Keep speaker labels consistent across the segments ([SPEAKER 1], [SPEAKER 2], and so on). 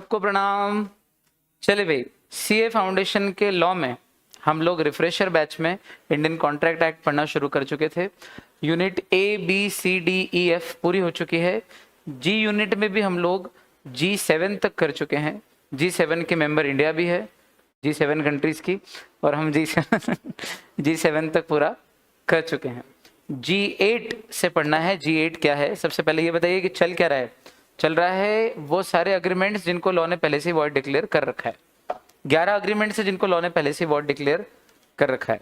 [SPEAKER 1] सबको प्रणाम। चले भाई, सीए फाउंडेशन के लॉ में हम लोग रिफ्रेशर बैच में इंडियन कॉन्ट्रैक्ट एक्ट पढ़ना शुरू कर चुके थे। Unit A B C D E F पूरी हो चुकी है। जी यूनिट में भी हम लोग G7 तक कर चुके हैं। G7 के मेंबर इंडिया भी है, G7 कंट्रीज की, और हम G7 तक पूरा कर चुके हैं। G8 से पढ़ना है। G8 क्या है? सबसे पहले ये बताइए कि चल क्या रहा है। चल रहा है वो सारे अग्रीमेंट्स जिनको लॉ ने पहले से वॉइड डिक्लेयर कर रखा है। 11 अग्रीमेंट्स है जिनको लॉ ने पहले से वॉइड डिक्लेयर कर रखा है।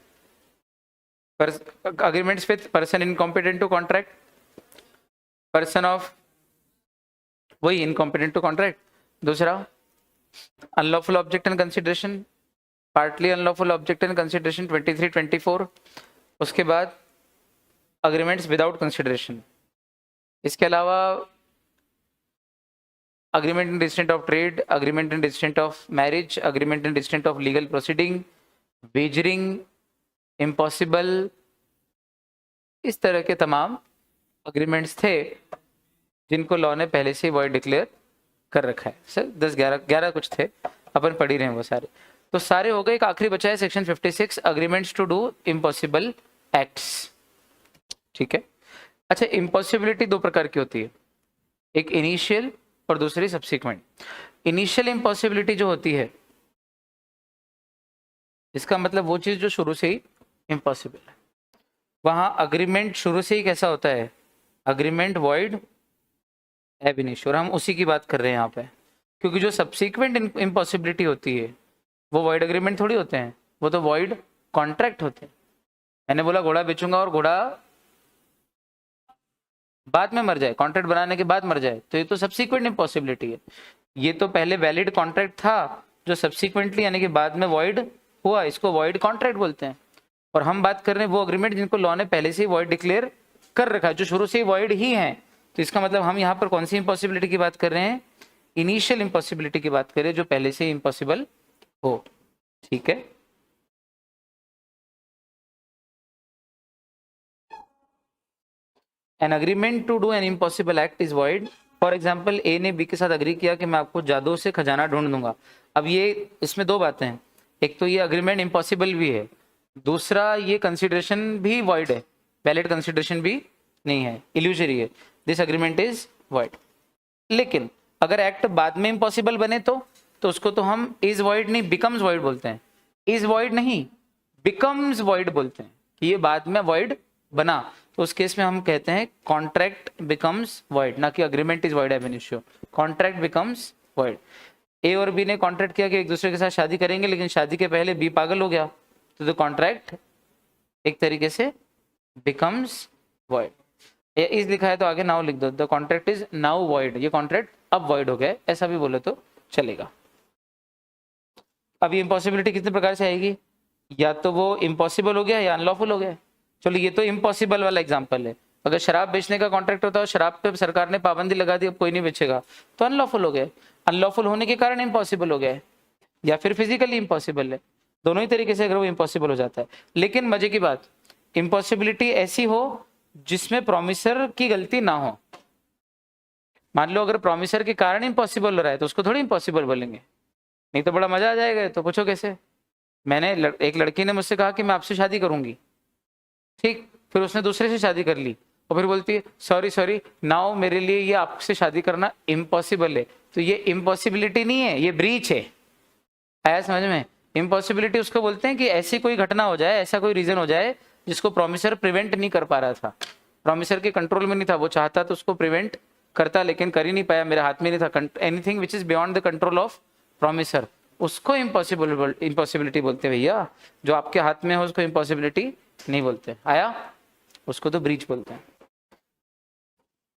[SPEAKER 1] Agreements with person incompetent to contract, person of वही इनकॉम्पिटेंट टू कॉन्ट्रैक्ट। दूसरा unlawful object and consideration, partly unlawful object and consideration 23-24। उसके बाद अग्रीमेंट्स विदाउट कंसिडरेशन। इसके अलावा agreement in distinct of trade, agreement in distinct of marriage, agreement in distinct of legal proceeding, wagering, impossible, इस तरह के तमाम agreements थे जिनको लॉ ने पहले से वॉइड डिक्लेयर कर रखा है। सर 10-11 कुछ थे, अपन पढ़ ही रहे हैं वो सारे। तो सारे हो गए। एक आखिरी बचा है section 56, agreements to do impossible acts. ठीक है। अच्छा, इम्पॉसिबिलिटी दो प्रकार की होती है, एक इनिशियल और दूसरी सब्सिक्वेंट। इनिशियल इम्पॉसिबिलिटी जो होती है, इसका मतलब वो चीज जो शुरू से ही इम्पॉसिबल है। वहां अग्रीमेंट शुरू से ही कैसा होता है? अग्रीमेंट वॉइड एब इनिशियो, और हम उसी की बात कर रहे हैं यहाँ पे। क्योंकि जो सब्सिक्वेंट इम्पॉसिबिलिटी होती है वो वॉइड अग्रीमेंट थोड़ी होते हैं, वो तो वॉइड कॉन्ट्रैक्ट होते हैं। मैंने बोला घोड़ा बेचूंगा और घोड़ा बाद में मर जाए, कॉन्ट्रैक्ट बनाने के बाद मर जाए, तो ये तो सब्सिक्वेंट इम्पॉसिबिलिटी है। ये तो पहले वैलिड कॉन्ट्रैक्ट था जो सब्सिक्वेंटली यानी कि बाद में वॉइड हुआ, इसको वॉइड कॉन्ट्रैक्ट बोलते हैं। और हम बात कर रहे हैं वो अग्रीमेंट जिनको लॉ ने पहले से ही वॉइड डिक्लेयर कर रखा है, जो शुरू से ही वॉइड ही है। तो इसका मतलब हम यहाँ पर कौन सी इम्पॉसिबिलिटी की बात कर रहे हैं? इनिशियल इम्पॉसिबिलिटी की बात कर रहे हैं, जो पहले से ही इम्पॉसिबल हो। ठीक है। An agreement to do an impossible act is void. For example, A ने बी के साथ अग्री किया कि मैं आपको जादू से खजाना ढूंढ दूंगा। अब ये इसमें दो बातें हैं, एक तो ये अग्रीमेंट इम्पॉसिबल भी है, दूसरा ये कंसिडरेशन भी वॉइड है, वैलिड कंसिडरेशन भी नहीं है, इल्यूजरी है। This agreement is void. लेकिन अगर एक्ट बाद में इम्पॉसिबल बने तो उसको तो हम इज वॉइड नहीं बिकम्स वॉइड बोलते हैं। इज वॉइड नहीं, बिकम्स वॉइड बोलते हैं कि ये बाद में वॉइड बना, तो उस केस में हम कहते हैं कॉन्ट्रैक्ट बिकम्स वॉइड, ना कि agreement is void ab initio. Contract becomes void. A और बी ने कॉन्ट्रैक्ट किया कि एक दूसरे के साथ शादी करेंगे, लेकिन शादी के पहले बी पागल हो गया, तो द कॉन्ट्रैक्ट एक तरीके से बिकम्स वॉइड। इज लिखा है तो आगे नाउ लिख दो, the contract is now void, ये कॉन्ट्रैक्ट अब वॉइड हो गया, ऐसा भी बोले तो चलेगा। अब ये इम्पॉसिबिलिटी कितने प्रकार से आएगी? या तो वो इम्पॉसिबल हो गया या अनलॉफुल हो गया। चलो ये तो इम्पॉसिबल वाला एग्जांपल है। अगर शराब बेचने का कॉन्ट्रैक्ट होता है, शराब पे सरकार ने पाबंदी लगा दी, अब कोई नहीं बेचेगा, तो अनलॉफुल हो गया। अनलॉफुल होने के कारण इम्पॉसिबल हो गया है, या फिर फिजिकली इम्पॉसिबल है। दोनों ही तरीके से अगर वो इम्पॉसिबल हो जाता है। लेकिन मजे की बात, इम्पॉसिबिलिटी ऐसी हो जिसमें प्रोमिसर की गलती ना हो। मान लो अगर प्रोमिसर के कारण इम्पॉसिबल हो रहा है तो उसको थोड़ी इम्पॉसिबल बोलेंगे, नहीं तो बड़ा मजा आ जाएगा। तो पूछो कैसे? मैंने एक लड़की ने मुझसे कहा कि मैं आपसे शादी करूंगी, ठीक, फिर उसने दूसरे से शादी कर ली, और फिर बोलती है सॉरी नाउ मेरे लिए ये आपसे शादी करना इम्पॉसिबल है। तो ये इम्पॉसिबिलिटी नहीं है, ये ब्रीच है। आया समझ में? इम्पॉसिबिलिटी उसको बोलते हैं कि ऐसी कोई घटना हो जाए, ऐसा कोई रीजन हो जाए जिसको प्रोमिसर प्रिवेंट नहीं कर पा रहा था, प्रोमिसर के कंट्रोल में नहीं था, वो चाहता तो उसको प्रिवेंट करता लेकिन कर ही नहीं पाया, मेरे हाथ में नहीं था। Anything which is beyond the control of promisor, उसको इम्पॉसिबिलिटी बोलते हैं भैया। जो आपके हाथ में हो उसको इम्पॉसिबिलिटी नहीं बोलते। आया? उसको तो ब्रीच बोलते हैं।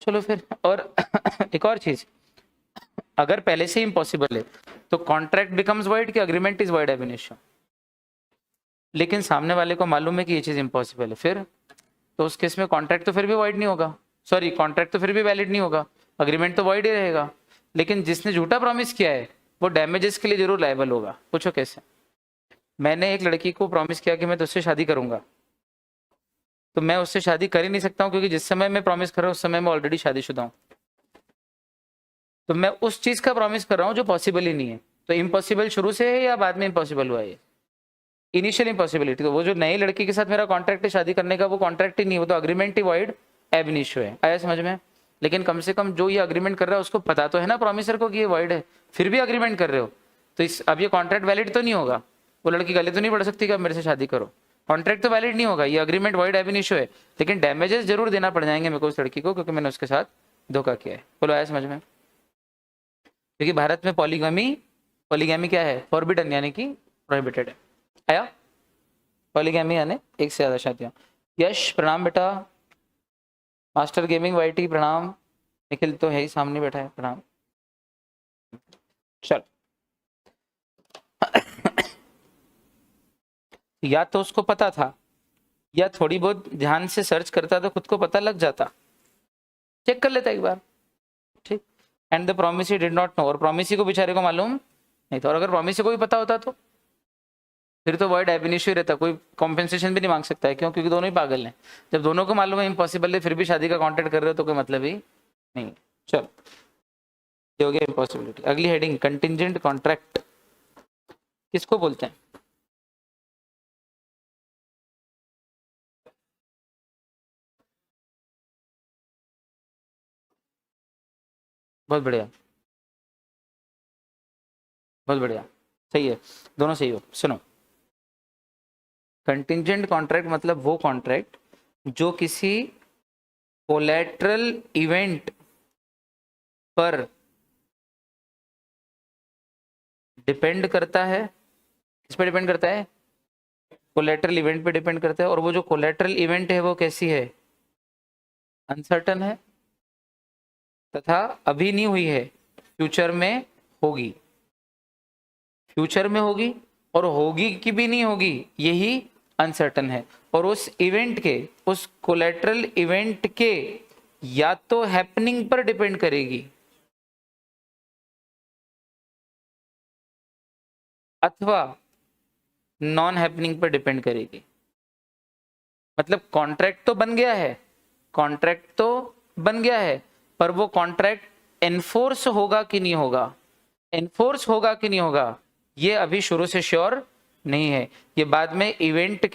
[SPEAKER 1] चलो फिर, और एक और चीज, अगर पहले से इम्पॉसिबल है तो कॉन्ट्रैक्ट बिकम्स वॉइड कि agreement is void ab initio. लेकिन सामने वाले को मालूम है कि ये चीज इम्पॉसिबल है, फिर तो उस केस में कॉन्ट्रैक्ट तो फिर भी वॉइड नहीं होगा, सॉरी कॉन्ट्रैक्ट तो फिर भी वैलिड नहीं होगा, अग्रीमेंट तो वॉइड ही रहेगा। लेकिन जिसने झूठा प्रॉमिस किया है वो डैमेजेस के लिए जरूर लायबल होगा। पूछो कैसे? मैंने एक लड़की को प्रॉमिस किया कि मैं तुझसे शादी करूंगा, तो मैं उससे शादी कर ही नहीं सकता हूँ, क्योंकि जिस समय मैं प्रॉमिस कर रहा हूँ उस समय मैं ऑलरेडी शादीशुदा हूँ। तो मैं उस चीज का प्रॉमिस कर रहा हूँ जो पॉसिबल ही नहीं है। तो इम्पॉसिबल शुरू से है या बाद में इम्पॉसिबल हुआ है? Initial impossibility. तो वो जो नई लड़की के साथ मेरा कॉन्ट्रैक्ट है शादी करने का, वो कॉन्ट्रैक्ट ही नहीं, वो तो अग्रीमेंट ही वॉइड एब इनिशियो है। आया समझ में? लेकिन कम से कम जो ये अग्रीमेंट कर रहा है उसको पता तो है ना प्रॉमिसर को कि ये वॉइड है, फिर भी अग्रीमेंट कर रहे हो, तो इस अब ये कॉन्ट्रैक्ट वैलिड तो नहीं होगा। वो लड़की गले तो नहीं पड़ सकती कि अब मेरे से शादी करो, कॉन्ट्रैक्ट तो वैलिड नहीं होगा, ये अग्रीमेंट वॉइड एब इनिशियो है। लेकिन डैमेजेस जरूर देना पड़ जाएंगे मेरे को उस लड़की को, क्योंकि मैंने उसके साथ धोखा किया है। बोलो आया समझ में? क्योंकि भारत में पॉलीगैमी क्या है? फॉरबिडन यानी कि प्रोहिबिटेड है। आया? पॉलीगैमी यानी एक से ज्यादा शादियां। यश प्रणाम बेटा। मास्टर गेमिंग वाईटी प्रणाम। निखिल तो है ही सामने बैठा है, प्रणाम। चल या तो उसको पता था या थोड़ी बहुत ध्यान से सर्च करता तो खुद को पता लग जाता, चेक कर लेता एक बार, ठीक। And the promisee did not know, और प्रोमिसी को बेचारे को मालूम नहीं था। और अगर प्रोमिसी को भी पता होता तो फिर तो वर्ड एब इनिशियो रहता, कोई कॉम्पेंसेशन भी नहीं मांग सकता है। क्यों? क्योंकि दोनों ही पागल हैं। जब दोनों को मालूम है इम्पॉसिबल है, फिर भी शादी का कॉन्ट्रैक्ट कर रहे हो तो कोई मतलब ही नहीं। चलो ये हो गया इम्पॉसिबिलिटी। अगली हेडिंग, कंटिंजेंट कॉन्ट्रैक्ट किसको बोलते हैं? बहुत बढ़िया, बहुत बढ़िया, सही है, दोनों सही हो। सुनो, कंटिंजेंट कॉन्ट्रैक्ट मतलब वो कॉन्ट्रैक्ट जो किसी कोलैटरल इवेंट पर डिपेंड करता है। किस पर डिपेंड करता है? कोलैटरल इवेंट पे डिपेंड करता है। और वो जो कोलैटरल इवेंट है वो कैसी है? अनसर्टन है तथा अभी नहीं हुई है, फ्यूचर में होगी। फ्यूचर में होगी और होगी कि भी नहीं होगी, यही अनसर्टन है। और उस इवेंट के, उस कोलैटरल इवेंट के या तो हैपनिंग पर डिपेंड करेगी अथवा नॉन हैपनिंग पर डिपेंड करेगी। मतलब कॉन्ट्रैक्ट तो बन गया है, कॉन्ट्रैक्ट तो बन गया है, पर वो कॉन्ट्रैक्ट एनफोर्स होगा कि नहीं होगा, एनफोर्स होगा कि नहीं होगा, ये अभी शुरू से श्योर नहीं है। ये बाद में इवेंट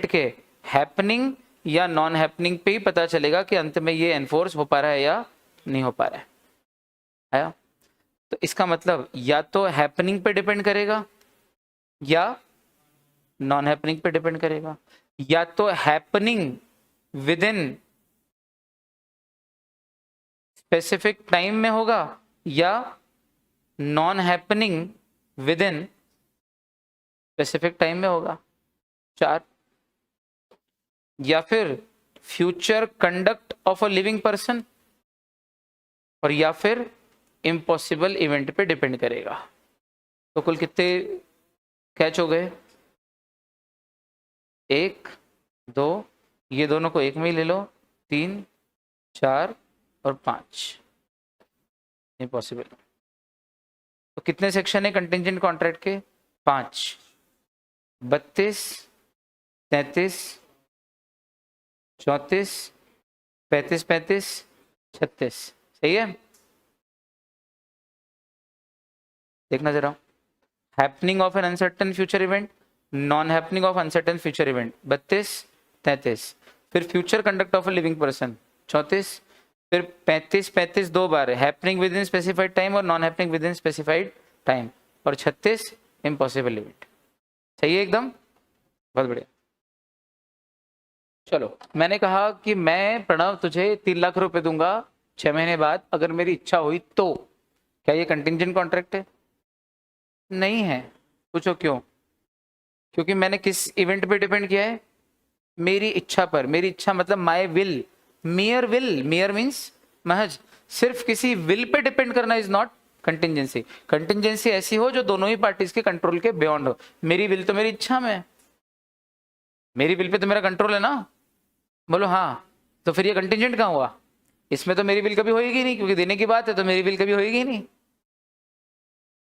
[SPEAKER 1] के हैपनिंग या नॉन हैपनिंग पे ही पता चलेगा कि अंत में ये एनफोर्स हो पा रहा है या नहीं हो पा रहा है। आया? तो इसका मतलब या तो हैपनिंग पे डिपेंड करेगा या नॉन हैपनिंग पे डिपेंड करेगा, या तो happening with in specific time में होगा या non happening with in specific time में होगा। 4, या फिर future conduct of a living person, और या फिर इम्पॉसिबल इवेंट पे डिपेंड करेगा। तो कुल कितने कैच हो गए? 1, 2, ये दोनों को एक में ही ले लो, 3, 4 और 5 इम्पॉसिबल। तो कितने सेक्शन है कंटिंजेंट कॉन्ट्रैक्ट के? 5, 32, 33, 34, 35, 35, 36। सही है? देखना जरा, happening of an uncertain future event, non happening of uncertain future event 32, 33, फिर future conduct of a living person 34, फिर 35, 35 दो बार है, happening within specified time और non happening within specified time, और 36 इम्पॉसिबल इवेंट। सही है एकदम? बहुत बढ़िया। चलो, मैंने कहा कि मैं प्रणव तुझे 3 लाख रुपए दूंगा 6 महीने बाद अगर मेरी इच्छा हुई तो। क्या ये कंटिंजेंट कॉन्ट्रैक्ट है? नहीं है। पूछो क्यों? क्योंकि मैंने किस इवेंट पे डिपेंड किया है? मेरी इच्छा पर। मेरी इच्छा मतलब माय विल, मियर विल, मियर मीन्स महज, सिर्फ किसी विल पे डिपेंड करना इज नॉट कंटिंजेंसी। कंटिंजेंसी ऐसी हो जो दोनों ही पार्टीज के कंट्रोल के बियॉन्ड हो। मेरी विल तो मेरी इच्छा में है, मेरी विल पे तो मेरा कंट्रोल है ना। बोलो हाँ, तो फिर ये कंटिंजेंट कहाँ हुआ? इसमें तो मेरी विल कभी होएगी नहीं, क्योंकि देने की बात है तो मेरी विल कभी होएगी नहीं।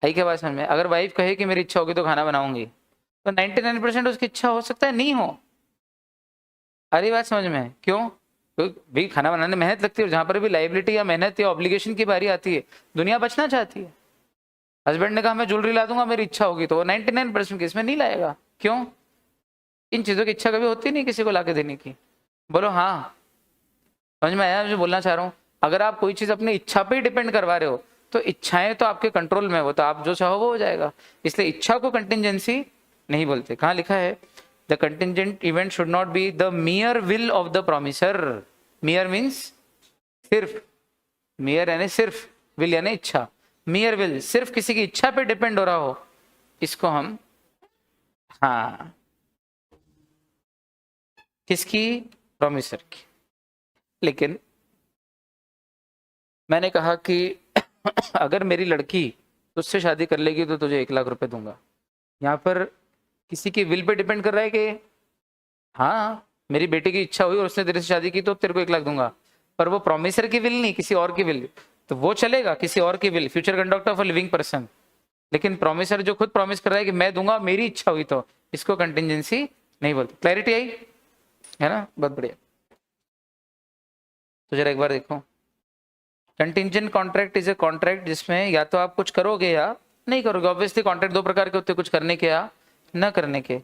[SPEAKER 1] आई क्या बात समझ में? अगर वाइफ कहे कि मेरी इच्छा होगी तो खाना बनाऊंगी, तो 99% उसकी इच्छा हो सकता है नहीं हो। अरे बात समझ में? क्यों? तो भी खाना बनाने में मेहनत लगती है, जहां पर भी लाइबिलिटी या मेहनत या ऑब्लिगेशन की बारी आती है, दुनिया बचना चाहती है। हस्बैंड ने कहा मैं ज्वेलरी ला दूंगा मेरी इच्छा होगी, तो वो 99% केस में नहीं लाएगा। क्यों? इन चीजों की इच्छा कभी होती नहीं किसी को लाके देने की। बोलो हाँ, समझ में आया जो बोलना चाह रहा हूँ? अगर आप कोई चीज अपनी इच्छा पे ही डिपेंड करवा रहे हो तो इच्छाएं तो आपके कंट्रोल में, वो तो आप जो चाहो वो हो जाएगा। इसलिए इच्छा को कंटिंजेंसी नहीं बोलते। कहाँ लिखा है? The contingent event should not be the मियर will of the promisor. मियर means सिर्फ, मियर यानी सिर्फ, विल यानी इच्छा। मियर विल, सिर्फ किसी की इच्छा पे डिपेंड हो रहा हो, इसको हम, हाँ, किसकी? प्रोमिसर की। लेकिन मैंने कहा कि अगर मेरी लड़की तुझसे शादी कर लेगी तो तुझे 1,00,000 रुपए दूंगा। यहाँ पर किसी की विल पे डिपेंड कर रहा है कि हाँ मेरी बेटी की इच्छा हुई और उसने तेरे से शादी की तो तेरे को 1,00,000 दूंगा, पर वो प्रोमिसर की विल नहीं, किसी और की विल, तो वो चलेगा, किसी और की will, future conduct of a living person. लेकिन प्रोमिसर जो खुद प्रॉमिस कर रहा है कि मैं दूंगा, मेरी इच्छा हुई, तो इसको कंटिजेंसी नहीं बोलते। क्लैरिटी आई है ना? बहुत बढ़िया। तो जरा एक बार देखो, contingent contract is a contract जिसमें या तो आप कुछ करोगे या नहीं करोगे। ऑब्वियसली कॉन्ट्रैक्ट दो प्रकार के होते हैं, कुछ करने के या न करने के।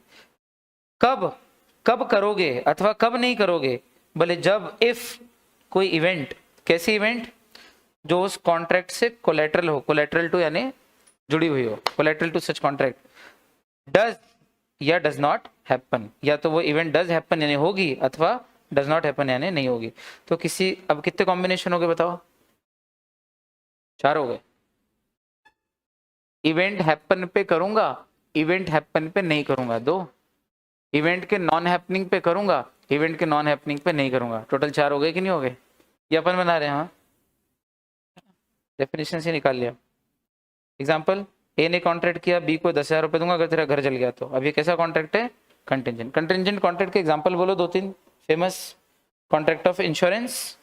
[SPEAKER 1] कब कब करोगे अथवा कब नहीं करोगे? बोले जब इफ कोई इवेंट, कैसी इवेंट? जो उस कॉन्ट्रैक्ट से कोलेटरल हो, कोलेटरल टू यानी जुड़ी हुई हो, collateral to such contract. Does या डज नॉट हैपन, या तो वो इवेंट डज हैपन यानी होगी अथवा डज नॉट हैपन यानी नहीं होगी। तो किसी, अब कितने कॉम्बिनेशन हो गए बताओ? 4 हो गए। इवेंट हैपन पे करूंगा, इवेंट हैपन पे नहीं करूंगा 2, इवेंट के नॉन हैपनिंग पे करूंगा, इवेंट के नॉन हैपनिंग पे नहीं करूंगा। टोटल 4 हो गए कि नहीं हो गए? ये अपन बना रहे हैं, हाँ, डेफिनेशन से निकाल लिया। एग्जाम्पल, ए ने कॉन्ट्रैक्ट किया बी को 10,000 रुपए दूंगा अगर तेरा घर जल गया तो। अब ये कैसा कॉन्ट्रैक्ट है? कंटिजेंट। कंटिजेंट कॉन्ट्रैक्ट के एग्जाम्पल बोलो 2-3 famous. Contract of insurance,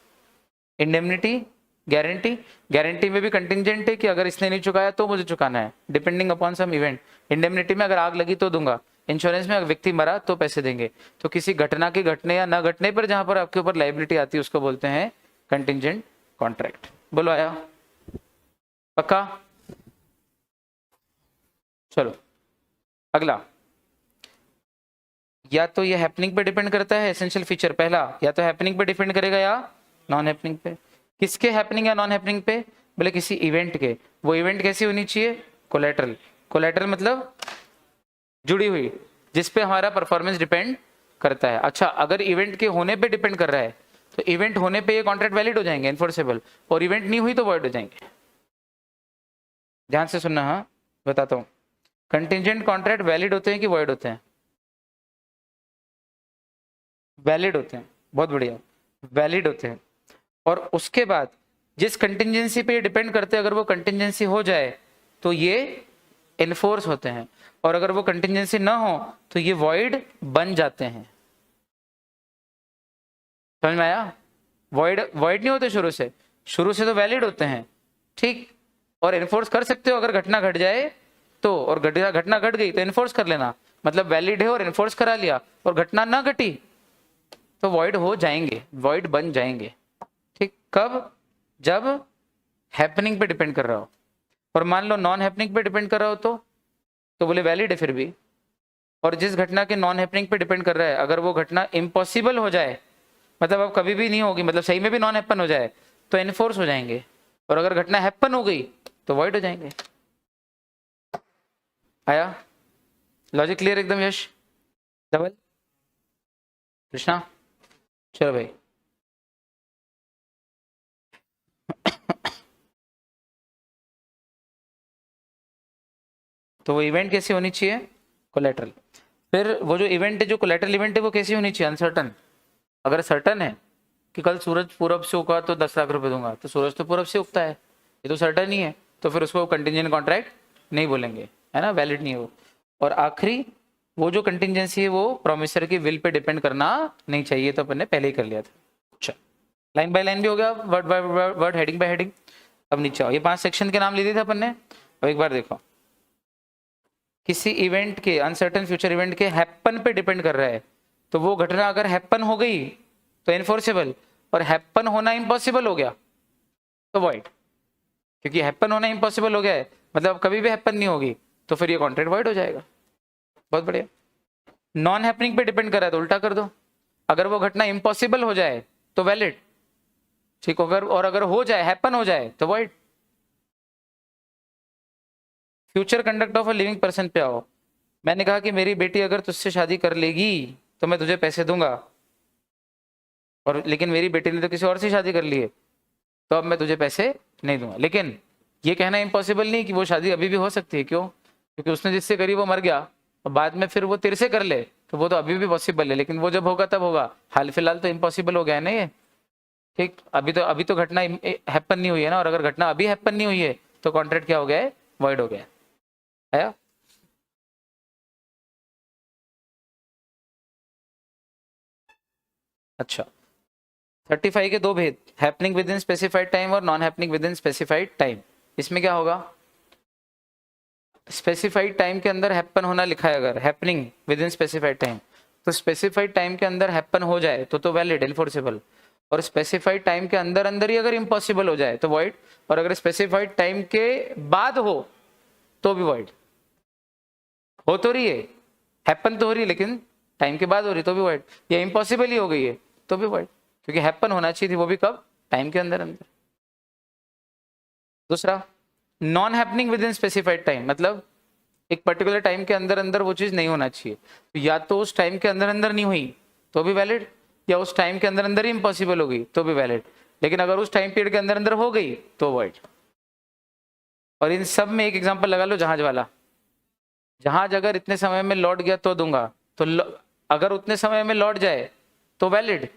[SPEAKER 1] indemnity, guarantee. Guarantee में भी कंटिजेंट है कि अगर इसने नहीं चुकाया तो मुझे चुकाना है, depending upon some event. Indemnity में अगर आग लगी तो दूंगा, इंश्योरेंस में अगर व्यक्ति मरा तो पैसे देंगे। तो किसी घटना के घटने या न घटने पर जहां पर आपके ऊपर लाइबिलिटी आती है उसको बोलते हैं कंटिजेंट कॉन्ट्रैक्ट। बोलो आया? पक्का? चलो अगला, या तो ये हैपनिंग पे डिपेंड करता है, एसेंशियल फीचर पहला, या तो हैपनिंग पे डिपेंड करेगा या नॉन हैपनिंग पे। किसके हैपनिंग या नॉन हैपनिंग पे? बोले किसी इवेंट के। वो इवेंट कैसी होनी चाहिए? कोलेटरल। कोलेटरल मतलब जुड़ी हुई, जिसपे हमारा परफॉर्मेंस डिपेंड करता है। अच्छा, अगर इवेंट के होने पे डिपेंड कर रहा है तो इवेंट होने पे ये कॉन्ट्रैक्ट वैलिड हो जाएंगे, इन्फोर्सेबल, और इवेंट नहीं हुई तो वॉइड हो जाएंगे। ध्यान से सुनना, हाँ बताता हूँ। कंटिजेंट कॉन्ट्रैक्ट वैलिड होते हैं कि वॉइड होते हैं? वैलिड होते हैं। बहुत बढ़िया, वैलिड होते हैं। और उसके बाद जिस कंटिजेंसी पे डिपेंड करते हैं, अगर वो कंटिजेंसी हो जाए तो ये इन्फोर्स होते हैं, और अगर वो कंटिजेंसी ना हो तो ये वॉइड बन जाते हैं। समझ में आया? वॉइड नहीं होते शुरू से तो वैलिड होते हैं, ठीक। और इन्फोर्स कर सकते हो अगर घटना घट जाए तो, और घटना घट गई तो इन्फोर्स कर लेना, मतलब वैलिड है और इन्फोर्स करा लिया, और घटना ना घटी तो वॉइड हो जाएंगे, वॉइड बन जाएंगे, ठीक। कब? जब हैपनिंग पे डिपेंड कर रहा हो। और मान लो नॉन हैपनिंग पे डिपेंड कर रहा हो तो बोले वैलिड है फिर भी। और जिस घटना के नॉन हैपनिंग पे डिपेंड कर रहा है, अगर वो घटना इम्पॉसिबल हो जाए, मतलब अब कभी भी नहीं होगी, मतलब सही में भी नॉन हैपन हो जाए, तो एनफोर्स हो जाएंगे। और अगर घटना हैपन हो गई तो वॉइड हो जाएंगे। आया लॉजिक क्लियर एकदम? यश, डबल, कृष्णा, चलो भाई। तो वो इवेंट कैसी होनी चाहिए? कोलेटरल। फिर वो जो इवेंट है, जो कोलेटरल इवेंट है, वो कैसी होनी चाहिए? अनसर्टन। अगर सर्टन है कि कल सूरज पूरब से उगा तो 10 लाख रुपए दूंगा, तो सूरज तो पूरब से उगता है, ये तो सर्टन ही है, तो फिर उसको कंटिजेंट कॉन्ट्रैक्ट नहीं बोलेंगे, है ना, वैलिड नहीं है वो। और आखिरी, वो जो कंटिजेंसी है वो प्रोमिसर की विल पे डिपेंड करना नहीं चाहिए, तो अपन ने पहले ही कर लिया था। अच्छा, लाइन बाय लाइन भी हो गया, word by word, heading by heading. अब नीचे आओ, ये 5 सेक्शन के नाम ले दिए थे अपन ने। अब एक बार देखो, किसी इवेंट के, अनसर्टन फ्यूचर इवेंट के हैपन पे डिपेंड कर रहा है, तो वो घटना अगर हैपन हो गई तो इन्फोर्सेबल, और हैपन होना इम्पॉसिबल हो गया तो वॉइड, क्योंकि हैपन होना इम्पॉसिबल हो गया है मतलब कभी भी हैपन नहीं होगी, तो फिर ये कॉन्ट्रैक्ट वॉइड हो जाएगा। बहुत बढ़िया। नॉन हैपनिंग पे डिपेंड कर रहा है तो उल्टा कर दो, अगर वो घटना इम्पॉसिबल हो जाए तो वैलिड, ठीक, अगर और अगर हो जाए हैपन हो जाए तो void. Future conduct of a living person पे आओ। मैंने कहा कि मेरी बेटी अगर तुझसे शादी कर लेगी तो मैं तुझे पैसे दूंगा, और लेकिन मेरी बेटी ने तो किसी और से शादी कर ली है तो अब मैं तुझे पैसे नहीं दूंगा। लेकिन ये कहना इम्पॉसिबल नहीं कि वो शादी अभी भी हो सकती है, क्यों? क्योंकि उसने जिससे करी वो मर गया और बाद में फिर वो तेरे से कर ले तो वो तो अभी भी पॉसिबल है, लेकिन वो जब होगा तब होगा, हाल फिलहाल तो इम्पॉसिबल हो गया है ना ये, ठीक। अभी तो घटना हैपन नहीं हुई है ना, और अगर घटना अभी हैपन नहीं हुई है तो कॉन्ट्रैक्ट क्या हो गया है? वॉइड हो गया है। आया? अच्छा, 35 के दो भेद, happening within specified time और non happening within specified time. इसमें क्या होगा? स्पेसिफाइड टाइम के अंदर हैपन होना लिखा है, अगर happening within specified time, तो स्पेसिफाइड टाइम के अंदर हैपन हो जाए तो वैलिड एनफोर्सेबल, और स्पेसिफाइड टाइम के अंदर अंदर ही अगर इम्पॉसिबल हो जाए तो वॉइड, और अगर स्पेसिफाइड टाइम के बाद हो तो भी वॉइड। हो तो रही है, हैपन तो हो रही है लेकिन टाइम के बाद हो रही तो भी वॉइड, या इम्पॉसिबल ही हो गई है तो भी वॉइड, क्योंकि हैपन होना चाहिए थी वो भी कब? टाइम के अंदर अंदर। दूसरा, non happening within specified time, मतलब एक पर्टिकुलर टाइम के अंदर अंदर वो चीज नहीं होना चाहिए, तो या तो उस टाइम के अंदर अंदर नहीं हुई तो भी वैलिड, या उस टाइम के अंदर अंदर ही इम्पॉसिबल हो गई तो भी वैलिड, लेकिन अगर उस टाइम पीरियड के अंदर अंदर हो गई तो वॉइड। और इन सब में एक एग्जांपल लगा लो, जहाज वाला। जहाज अगर इतने समय में लौट गया तो दूंगा, तो अगर उतने समय में लौट जाए तो वैलिड,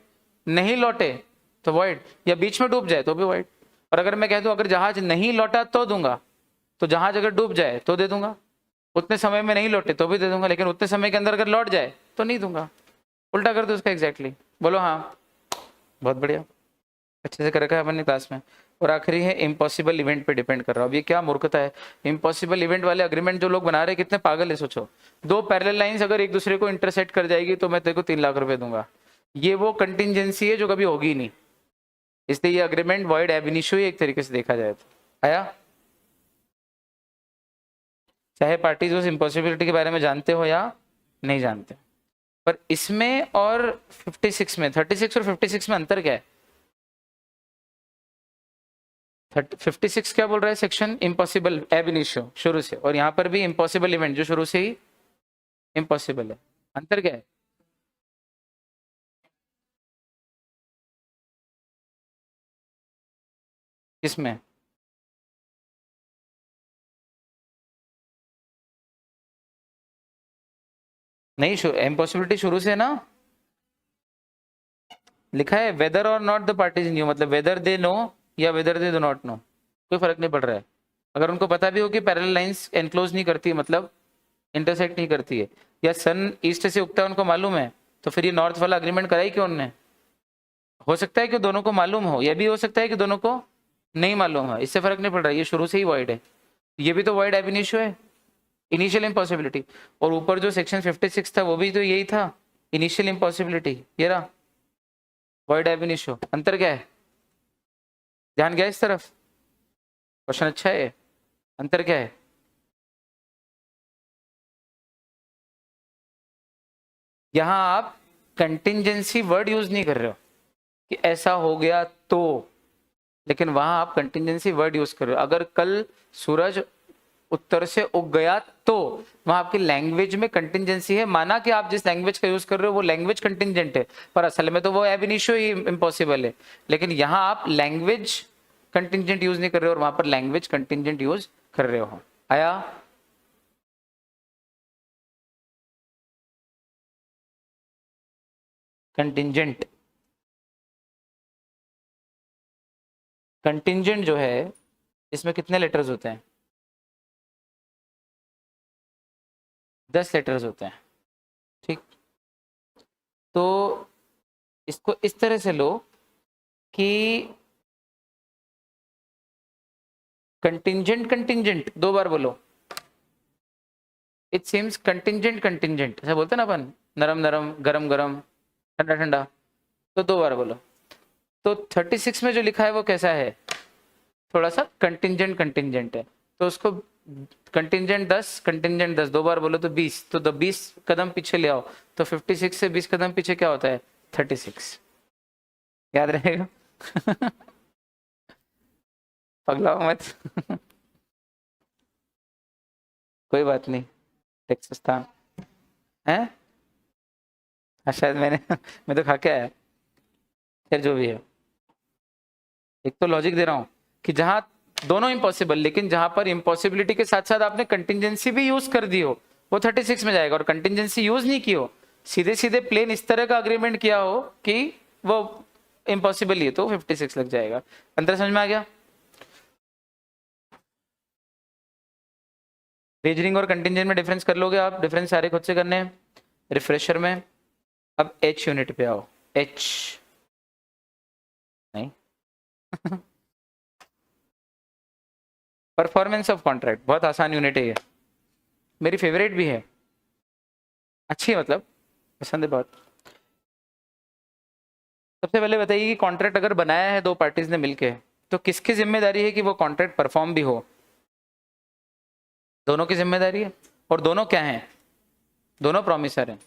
[SPEAKER 1] नहीं लौटे तो वॉइड, या बीच में डूब जाए तो भी वॉइड। और अगर मैं कह दूं अगर जहाज नहीं लौटा तो दूंगा, तो जहाज अगर डूब जाए तो दे दूंगा, उतने समय में नहीं लौटे तो भी दे दूंगा, लेकिन उतने समय के अंदर अगर लौट जाए तो नहीं दूंगा। उल्टा कर दो उसका एग्जैक्टली। बोलो हाँ। बहुत बढ़िया, अच्छे से कर रखा है अपन ने क्लास में। और आखिरी है इम्पॉसिबल इवेंट पे डिपेंड कर रहा हूँ। अब ये क्या मूर्खता है, इम्पॉसिबल इवेंट वाले अग्रीमेंट जो लोग बना रहे हैं कितने पागल है, सोचो। दो पैरेलल लाइंस अगर एक दूसरे को इंटरसेक्ट कर जाएगी तो मैं तेरे को 3 लाख रुपए दूंगा, ये वो कंटिजेंसी है जो कभी होगी ही नहीं, इसलिए ये अग्रीमेंट वॉइड एब इनिशियो एक तरीके से देखा जाए तो। आया? चाहे पार्टीज उस इम्पॉसिबिलिटी के बारे में जानते हो या नहीं जानते, पर इसमें और 56 में, 36 और 56 में अंतर क्या है? 56 क्या बोल रहा है सेक्शन? इम्पॉसिबल एब इनिशियो शुरू से, और यहाँ पर भी इम्पॉसिबल इवेंट जो शुरू से ही इम्पॉसिबल है। अंतर क्या है? किसमें? नहीं, इम्पॉसिबिलिटी शुरू से ना लिखा है, वेदर और नॉट द पार्टीज न्यू, मतलब वेदर दे नो या whether they do not know, कोई फर्क नहीं पड़ रहा है। अगर उनको पता भी हो कि पैरेलल लाइंस एनक्लोज नहीं करती, मतलब इंटरसेक्ट नहीं करती है, या सन ईस्ट से उगता है उनको मालूम है, तो फिर ये नॉर्थ वाला अग्रीमेंट कराई क्यों उनने? हो सकता है कि दोनों को मालूम हो, यह भी हो सकता है कि दोनों को नहीं मालूम है, इससे फर्क नहीं पड़ रहा, ये शुरू से ही वॉइड है। ये भी तो वॉइड एब इनिशियो है, इनिशियल इम्पॉसिबिलिटी। और ऊपर जो सेक्शन 56 था वो भी तो यही था, इनिशियल इम्पॉसिबिलिटी, ये रहा वॉइड एब इनिशियो। अंतर क्या है? ध्यान गया इस तरफ? क्वेश्चन अच्छा है। अंतर क्या है? यहां आप कंटिंजेंसी वर्ड यूज नहीं कर रहे हो कि ऐसा हो गया तो, लेकिन वहां आप कंटिंजेंसी वर्ड यूज कर रहे हो। अगर कल सूरज उत्तर से उग गया तो वहां आपकी लैंग्वेज में कंटिंजेंसी है, माना कि आप जिस लैंग्वेज का यूज कर रहे हो वो लैंग्वेज कंटिंजेंट है, पर असल में तो वो एब इनिशियो ही इम्पॉसिबल है। लेकिन यहां आप लैंग्वेज कंटिंजेंट यूज नहीं कर रहे हो और वहां पर लैंग्वेज कंटिंजेंट यूज कर रहे हो। आया? कंटिंजेंट, कंटिंजेंट जो है इसमें कितने लेटर्स होते हैं? 10 लेटर्स होते हैं, ठीक। तो इसको इस तरह से लो कि कंटिंजेंट, कंटिंजेंट 2 बार बोलो। इट सीम्स कंटिंजेंट, कंटिंजेंट ऐसा बोलते हैं ना अपन, नरम नरम, गरम गरम, ठंडा ठंडा, तो 2 बार बोलो। तो 36 में जो लिखा है वो कैसा है, थोड़ा सा कंटिंजेंट है, तो उसको कंटिंजेंट 10 कंटिंजेंट 10 दो बार बोलो तो 20, तो 20 कदम पीछे ले आओ, तो 56 से 20 कदम पीछे क्या होता है 36, याद रहेगा। पगलाओ मत। कोई बात नहीं, टेक्सास था है, शायद मैं तो खा के आया, खैर जो भी है। एक तो लॉजिक दे रहा हूं कि जहां दोनों इम्पॉसिबल, लेकिन जहां पर इम्पॉसिबिलिटी के साथ साथ आपने कंटिंजेंसी भी यूज कर दी हो वो 36 में जाएगा, और कंटिंजेंसी यूज नहीं की हो, सीधे सीधे प्लेन इस तरह का अग्रीमेंट किया हो कि वो इम्पॉसिबल ही है, तो 56 लग जाएगा। अंतर समझ में आ गया। रीजनिंग और कंटिंजेंट में डिफरेंस कर लोगे आप, डिफरेंस सारे खुद से करने हैं रिफ्रेशर में। अब एच यूनिट पे आओ, एच नहीं परफॉर्मेंस ऑफ कॉन्ट्रैक्ट, बहुत आसान यूनिट है ये, मेरी फेवरेट भी है, अच्छी है, मतलब पसंद है बहुत। सबसे पहले बताइए कि कॉन्ट्रैक्ट अगर बनाया है दो पार्टीज ने मिलके, तो किसकी जिम्मेदारी है कि वो कॉन्ट्रैक्ट परफॉर्म भी हो, दोनों की जिम्मेदारी है। और दोनों क्या हैं, दोनों प्रॉमिसर हैं,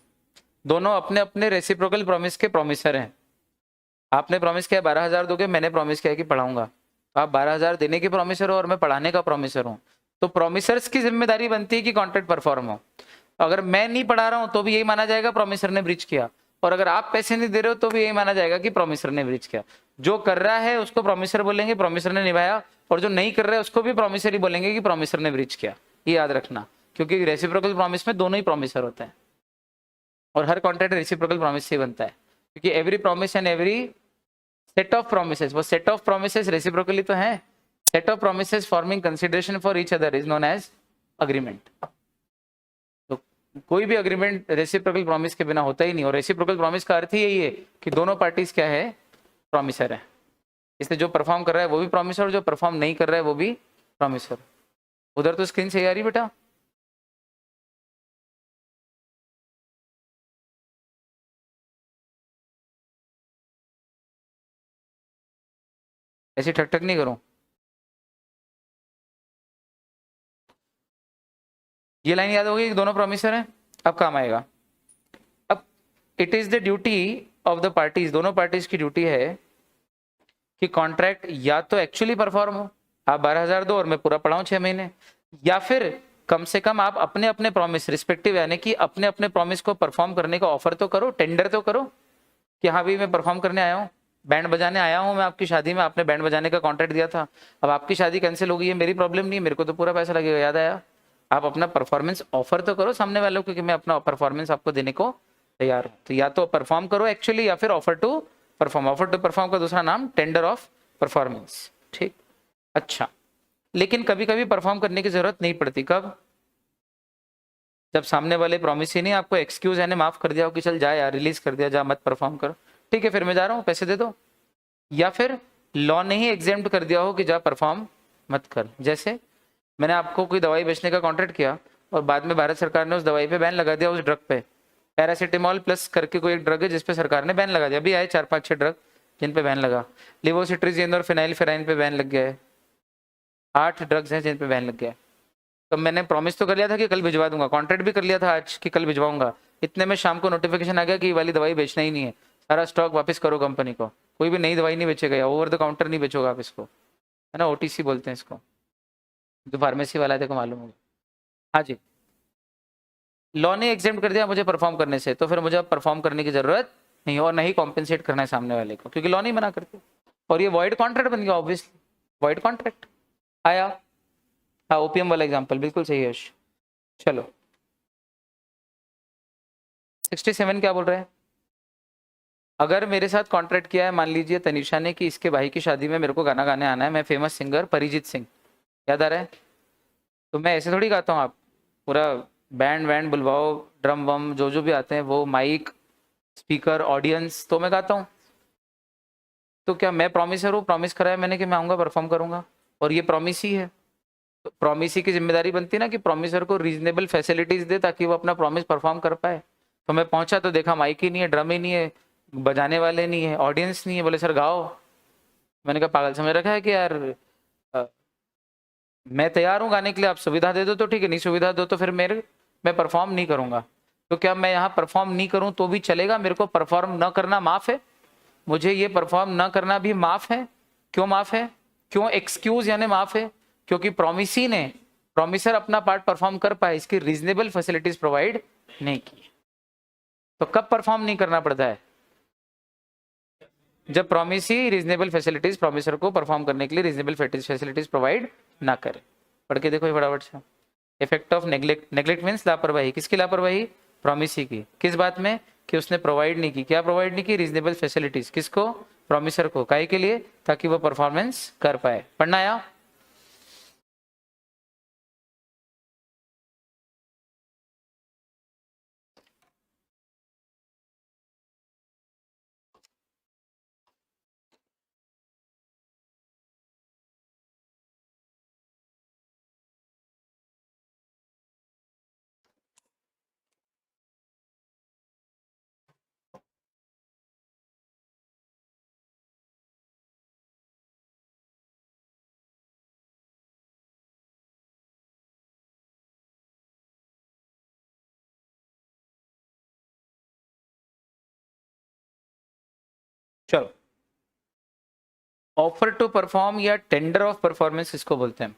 [SPEAKER 1] दोनों अपने अपने रेसिप्रोकल प्रॉमिस के प्रॉमिसर हैं। आपने प्रॉमिस किया 12,000 दोगे, मैंने प्रॉमिस किया कि पढ़ाऊंगा, तो आप 12,000 देने के प्रॉमिसर हो और मैं पढ़ाने का प्रॉमिसर हूँ, तो प्रॉमिसर्स की जिम्मेदारी बनती है कि कॉन्ट्रैक्ट परफॉर्म हो। अगर मैं नहीं पढ़ा रहा हूँ तो भी यही माना जाएगा प्रॉमिसर ने ब्रीच किया, और अगर आप पैसे नहीं दे रहे हो तो भी यही माना जाएगा कि प्रॉमिसर ने ब्रीच किया। जो कर रहा है उसको प्रॉमिसर बोलेंगे, प्रॉमिसर ने निभाया, और जो नहीं कर रहा है उसको भी प्रॉमिसर ही बोलेंगे कि प्रॉमिसर ने ब्रीच किया। ये याद रखना, क्योंकि रेसिप्रोकल प्रॉमिस में दोनों ही प्रॉमिसर होते हैं, और हर कॉन्ट्रैक्ट रेसिप्रोकल प्रॉमिस से बनता है, क्योंकि every promise and every set of promises, वो सेट ऑफ प्रोमिसेस रेसिप्रोकली तो है, set of promises forming consideration for each other is known as agreement. तो कोई भी अग्रीमेंट रेसिप्रोकल प्रॉमिस के बिना होता ही नहीं, और रेसिप्रोकल प्रॉमिस का अर्थ ही यही है कि दोनों पार्टीज क्या है, प्रॉमिसर है। इसलिए जो परफॉर्म कर रहा है वो भी प्रॉमिसर, और जो परफॉर्म नहीं कर रहा है वो भी प्रॉमिसर। उधर तो स्क्रीन सही आ रही बेटा, ऐसी ठक ठक नहीं करूं। ये लाइन याद होगी कि दोनों प्रॉमिसर हैं, अब काम आएगा। अब it is the duty of the parties, दोनों पार्टीज की ड्यूटी है कि कॉन्ट्रैक्ट या तो एक्चुअली परफॉर्म हो, आप 12,000 दो और मैं पूरा पढ़ाऊं 6 महीने, या फिर कम से कम आप अपने अपने प्रॉमिस रिस्पेक्टिव, यानी कि अपने अपने प्रॉमिस को परफॉर्म करने का ऑफर तो करो, टेंडर तो करो कि हाँ भाई मैं परफॉर्म करने आया हूँ, बैंड बजाने आया हूँ मैं आपकी शादी में, आपने बैंड बजाने का कॉन्ट्रैक्ट दिया था, अब आपकी शादी कैंसिल हो गई है, मेरी प्रॉब्लम नहीं है, मेरे को तो पूरा पैसा लगेगा, याद आया। आप अपना परफॉर्मेंस ऑफर तो करो सामने वालों को कि मैं अपना परफॉर्मेंस आपको देने को तैयार हूँ, तो या तो परफॉर्म करो एक्चुअली, या फिर offer to perform. Offer to perform का दूसरा नाम टेंडर ऑफ परफॉर्मेंस, ठीक। अच्छा, लेकिन कभी कभी परफॉर्म करने की जरूरत नहीं पड़ती, कब, जब सामने वाले प्रॉमिस ही नहीं, आपको एक्सक्यूज यानी माफ कर दिया हो कि चल जा यार, रिलीज कर दिया, जा मत परफॉर्म कर, ठीक है फिर मैं जा रहा हूँ पैसे दे दो, या फिर लॉ ने ही एग्जेम्प्ट कर दिया हो कि जा परफॉर्म मत कर। जैसे मैंने आपको कोई दवाई बेचने का कॉन्ट्रैक्ट किया और बाद में भारत सरकार ने उस दवाई पे बैन लगा दिया, उस ड्रग पे, पैरासिटामोल प्लस करके कोई एक ड्रग है जिसपे सरकार ने बैन लगा दिया, अभी आए 4-5-6 ड्रग जिन पे बैन लगा, लिवोसिट्रीजिन और फिनाइलफेराइन पे बैन लग गया है, 8 ड्रग्स हैं जिन पे बैन लग गया है। तो मैंने प्रॉमिस तो कर लिया था कि कल भिजवा दूंगा, कॉन्ट्रैक्ट भी कर लिया था आज कि कल भिजवाऊंगा, इतने में शाम को नोटिफिकेशन आ गया कि ये वाली दवाई बेचना ही नहीं है, सारा स्टॉक वापस करो कंपनी को, कोई भी नई दवाई नहीं बेचेगा, या ओवर द काउंटर नहीं बेचोगे आप इसको, है ना, ओटीसी बोलते हैं इसको, जो फार्मेसी वाला है देखो मालूम होगा। हाँ जी, लॉ ने एग्जेम्प्ट कर दिया मुझे परफॉर्म करने से, तो फिर मुझे अब परफॉर्म करने की जरूरत नहीं, और नहीं कॉम्पेंसेट करना है सामने वाले को, क्योंकि लॉ नहीं मना करती, और ये वॉइड कॉन्ट्रैक्ट बन गया ऑब्वियसली, वॉइड कॉन्ट्रैक्ट आया। हाँ, ओपीएम वाला एग्जांपल बिल्कुल सही है। चलो 67 क्या बोल रहे हैं, अगर मेरे साथ कॉन्ट्रैक्ट किया है मान लीजिए तनीषा ने कि इसके भाई की शादी में मेरे को गाना गाने आना है, मैं फेमस सिंगर परिजीत सिंह, याद आ रहा है, तो मैं ऐसे थोड़ी गाता हूँ, आप पूरा बैंड वैंड बुलवाओ, ड्रम वम जो जो भी आते हैं वो, माइक स्पीकर ऑडियंस, तो मैं गाता हूँ, तो क्या मैं प्रॉमिसर हूँ, प्रॉमिस कराया मैंने कि मैं आऊँगा परफॉर्म करूँगा, और ये प्रॉमिस ही है, तो प्रॉमिस ही की जिम्मेदारी बनती है ना कि प्रॉमिसर को रीजनेबल फैसिलिटीज दे ताकि वो अपना प्रॉमिस परफॉर्म कर पाए। तो मैं पहुंचा तो देखा माइक ही नहीं है, ड्रम ही नहीं है, बजाने वाले नहीं है, ऑडियंस नहीं है, बोले सर गाओ, मैंने कहा पागल समझ रखा है कि यार मैं तैयार हूँ गाने के लिए, आप सुविधा दे दो तो ठीक है, नहीं सुविधा दो तो फिर मैं परफॉर्म नहीं करूंगा। तो क्या मैं यहाँ परफॉर्म नहीं करूँ तो भी चलेगा? मेरे को परफॉर्म न करना माफ है? मुझे ये परफॉर्म न करना भी माफ है? क्यों माफ है? क्यों एक्सक्यूज यानी माफ है? क्योंकि प्रॉमिसर अपना पार्ट परफॉर्म कर पाए, इसकी रीजनेबल फैसिलिटीज प्रोवाइड नहीं की। तो कब परफॉर्म नहीं करना पड़ता है? जब प्रॉमिसी रीजनेबल फैसिलिटीज प्रॉमिसर को परफॉर्म करने के लिए रीजनेबल फैसिलिटीज प्रोवाइड ना करे। पढ़ के देखो ये फटाफट से। इफेक्ट ऑफ नेग्लेक्ट मीन्स लापरवाही। किसकी लापरवाही? प्रॉमिसी की। किस बात में? कि उसने प्रोवाइड नहीं की। क्या प्रोवाइड नहीं की? Reasonable facilities. किसको? प्रॉमिसर को। काहे के लिए? ताकि वो परफॉर्मेंस कर पाए। पढ़ना आया? चलो, ऑफर टू परफॉर्म या टेंडर ऑफ परफॉर्मेंस किसको बोलते हैं?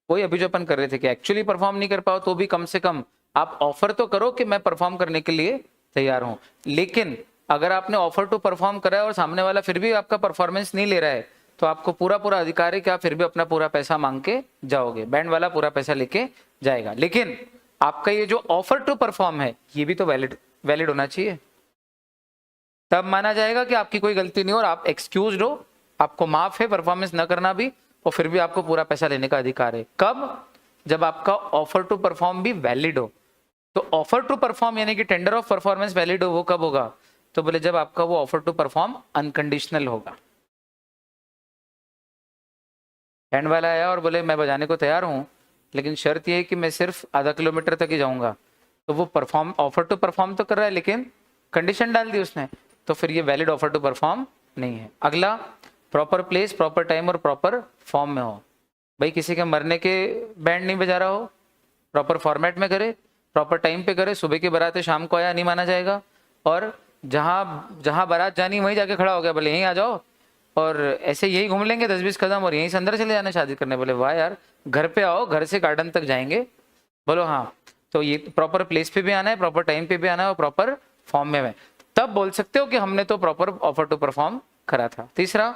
[SPEAKER 1] कोई अभी जो अपन कर रहे थे कि एक्चुअली परफॉर्म नहीं कर पाओ तो भी कम से कम आप ऑफर तो करो कि मैं परफॉर्म करने के लिए तैयार हूं। लेकिन अगर आपने ऑफर टू परफॉर्म करा है और सामने वाला फिर भी आपका परफॉर्मेंस नहीं ले रहा है, तो आपको पूरा अधिकार है कि आप फिर भी अपना पूरा पैसा मांग के जाओगे। बैंड वाला पूरा पैसा लेके जाएगा। लेकिन आपका ये जो ऑफर टू परफॉर्म है ये भी तो वैलिड होना चाहिए, तब माना जाएगा कि आपकी कोई गलती नहीं हो और आप एक्सक्यूज हो, आपको माफ है परफॉर्मेंस न करना भी, और फिर भी आपको पूरा पैसा लेने का अधिकार है। कब? जब आपका ऑफर टू परफॉर्म भी वैलिड हो। तो ऑफर टू परफॉर्म यानी कि टेंडर ऑफ परफॉर्मेंस वैलिड हो, वो कब होगा? तो बोले जब आपका वो ऑफर टू परफॉर्म अनकंडीशनल होगा। बैंड वाला आया और बोले मैं बजाने को तैयार हूं, लेकिन शर्त यह है कि मैं सिर्फ आधा किलोमीटर तक ही जाऊंगा। तो वो ऑफर टू परफॉर्म तो कर रहा है, लेकिन कंडीशन डाल दी उसने, तो फिर ये वैलिड ऑफर टू परफॉर्म नहीं है। अगला, प्रॉपर प्लेस, प्रॉपर टाइम और प्रॉपर फॉर्म में हो। भाई किसी के मरने के बैंड नहीं बजा रहा हो, प्रॉपर फॉर्मेट में करे, प्रॉपर टाइम पे करे। सुबह की बारात है शाम को आया, नहीं माना जाएगा। और जहां बारात जानी वहीं जाके खड़ा हो गया, बोले यहीं आ जाओ, और ऐसे यही घूम लेंगे 10-20 कदम और यहीं से अंदर चले जाना शादी करने। बोले वाह यार, घर पे आओ, घर से गार्डन तक जाएंगे। बोलो हाँ। तो ये प्रॉपर प्लेस पे भी आना है, प्रॉपर टाइम पे भी आना है और प्रॉपर फॉर्म में तब बोल सकते हो कि हमने तो प्रॉपर ऑफर टू परफॉर्म करा था। तीसरा,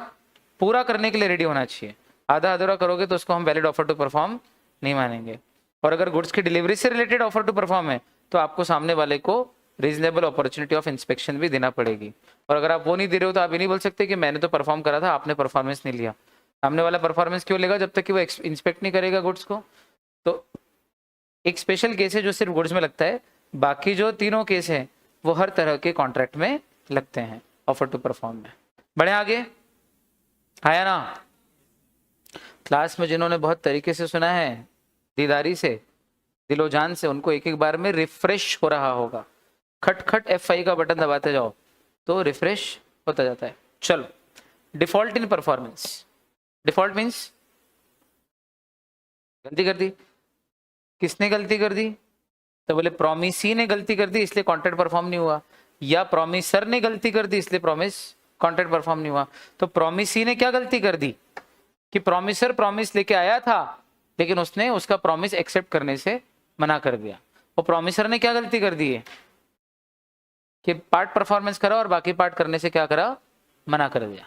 [SPEAKER 1] पूरा करने के लिए रेडी होना चाहिए। आधा अधूरा करोगे तो उसको हम वैलिड ऑफर टू परफॉर्म नहीं मानेंगे। और अगर गुड्स की डिलीवरी से रिलेटेड ऑफर टू परफॉर्म है तो आपको सामने वाले को रीजनेबल अपॉर्चुनिटी ऑफ इंस्पेक्शन भी देना पड़ेगी। और अगर आप वो नहीं दे रहे हो तो आप ये नहीं बोल सकते कि मैंने तो परफॉर्म करा था, आपने परफॉर्मेंस नहीं लिया। सामने वाला परफॉर्मेंस क्यों लेगा? जब तक कि वो इंस्पेक्ट नहीं करेगा गुड्स को। तो एक स्पेशल केस है जो सिर्फ गुड्स में लगता है, बाकी जो तीनों केस हैं वो हर तरह के कॉन्ट्रैक्ट में लगते हैं ऑफर टू परफॉर्म में। बढ़े आगे, आया ना? क्लास में जिन्होंने बहुत तरीके से सुना है, दीदारी से, दिलो जान से, उनको एक एक बार में रिफ्रेश हो रहा होगा। खट खट F5 का बटन दबाते जाओ तो रिफ्रेश होता जाता है। चलो, default in performance. Default means गलती कर दी। किसने गलती कर दी? तो बोले प्रॉमिसी ने गलती कर दी इसलिए कॉन्ट्रैक्ट परफॉर्म नहीं हुआ, या प्रॉमिसर ने गलती कर दी इसलिए कॉन्ट्रैक्ट परफॉर्म नहीं हुआ। तो प्रॉमिसी ने क्या गलती कर दी कि प्रॉमिसर प्रॉमिस लेके आया था लेकिन उसने उसका प्रॉमिस एक्सेप्ट करने से मना कर दिया। और प्रॉमिसर ने क्या गलती कर दी है कि पार्ट परफॉर्मेंस करा और बाकी पार्ट करने से क्या करा? मना कर दिया।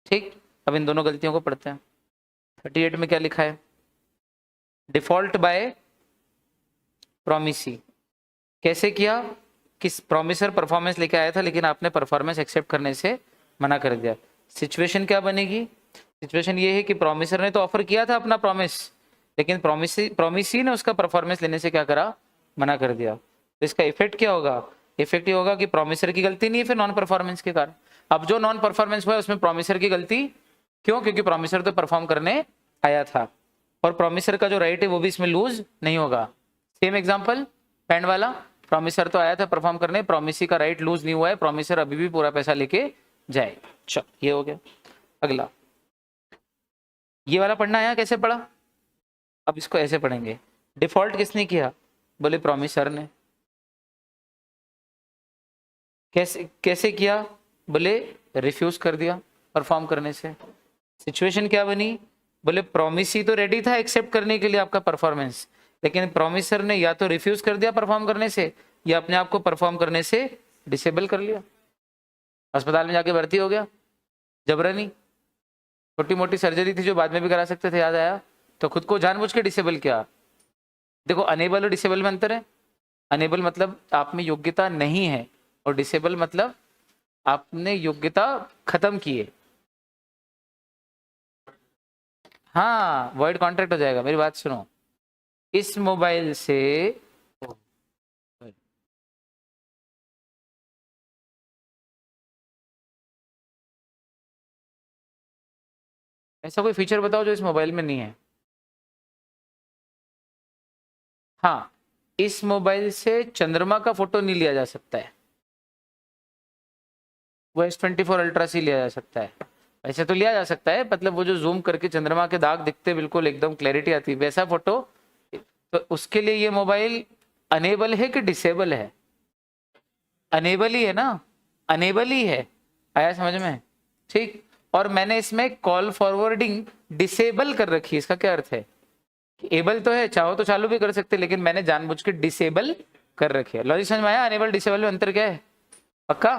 [SPEAKER 1] ठीक, अब इन दोनों गलतियों को पढ़ते हैं। 38 में क्या लिखा है? Default by promisee. कैसे किया? किस प्रॉमिसर परफॉर्मेंस लेके आया था लेकिन आपने परफॉर्मेंस एक्सेप्ट करने से मना कर दिया। सिचुएशन क्या बनेगी? सिचुएशन ये है कि प्रॉमिसर ने तो ऑफर किया था अपना प्रॉमिस, लेकिन प्रॉमिसी ने उसका परफॉर्मेंस लेने से क्या करा? मना कर दिया। तो इसका इफेक्ट क्या होगा? इफेक्ट ये होगा कि प्रॉमिसर की गलती नहीं है फिर नॉन परफॉर्मेंस के कारण। अब जो नॉन परफॉर्मेंस हुआ है उसमें प्रॉमिसर की गलती क्यों? क्योंकि प्रॉमिसर तो परफॉर्म करने आया था और प्रॉमिसर का जो राइट है वो भी इसमें लूज नहीं होगा। सेम एग्जांपल, बैंड वाला, प्रॉमिसर तो आया था परफॉर्म करने, प्रॉमिसी का राइट लूज नहीं हुआ है, प्रॉमिसर अभी भी पूरा पैसा लेके जाएगा। चलो ये हो गया। अगला ये वाला पढ़ना है, कैसे पढ़ा? अब इसको ऐसे पढ़ेंगे। डिफॉल्ट किसने किया? बोले प्रॉमिसर ने। कैसे कैसे किया? बोले रिफ्यूज कर दिया परफॉर्म करने से। सिचुएशन क्या बनी? बोले प्रॉमिसी तो रेडी था एक्सेप्ट करने के लिए आपका परफॉर्मेंस, लेकिन प्रॉमिसर ने या तो रिफ्यूज कर दिया परफॉर्म करने से या अपने आप को परफॉर्म करने से डिसेबल कर लिया। अस्पताल में जाके भर्ती हो गया जबरनी। छोटी मोटी सर्जरी थी जो बाद में भी करा सकते थे, याद आया, तो खुद को जानबूझ के डिसेबल किया। देखो अनेबल और डिसेबल में अंतर है। अनेबल मतलब आप में योग्यता नहीं है, और डिसेबल मतलब आपने योग्यता खत्म की है। हाँ, वॉइड कॉन्ट्रैक्ट हो जाएगा। मेरी बात सुनो, इस मोबाइल से ऐसा कोई फीचर बताओ जो इस मोबाइल में नहीं है। हाँ, इस मोबाइल से चंद्रमा का फोटो नहीं लिया जा सकता है, वो S24 अल्ट्रा से लिया जा सकता है। ऐसे तो लिया जा सकता है, मतलब वो जो जूम करके चंद्रमा के दाग दिखते बिल्कुल एकदम क्लैरिटी आती है वैसा फोटो। तो उसके लिए ये मोबाइल अनेबल है कि डिसेबल है? अनेबल ही है ना, अनेबल ही है। आया समझ में? ठीक। और मैंने इसमें कॉल फॉरवर्डिंग डिसेबल कर रखी है। इसका क्या अर्थ है? एबल तो है, चाहो तो चालू भी कर सकते, लेकिन मैंने जानबूझ के डिसेबल कर रखी है। लॉजिक समझ में आया? अनेबल डिसेबल में अंतर क्या है? पक्का?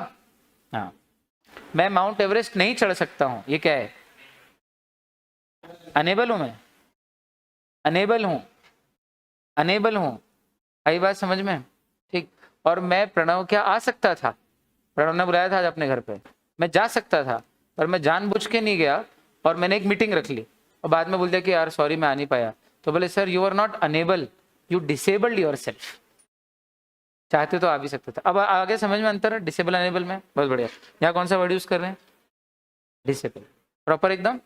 [SPEAKER 1] हाँ। मैं माउंट एवरेस्ट नहीं चढ़ सकता हूं, ये क्या है? अनेबल हूं मैं, अनेबल हूं, अनेबल हूं। आई बात समझ में? ठीक। और मैं प्रणव क्या आ सकता था, प्रणव ने बुलाया था आज अपने घर पे, मैं जा सकता था, पर मैं जानबूझ के नहीं गया और मैंने एक मीटिंग रख ली और बाद में बोल दिया कि यार सॉरी मैं आ नहीं पाया। तो बोले sir you are not enable, you disabled yourself. चाहते तो आ भी सकते थे। अब आगे समझ में अंतर है डिसेबल अनेबल में? बहुत बढ़िया। यहाँ कौन सा वर्ड यूज कर रहे हैं? डिसेबल। प्रॉपर एकदम।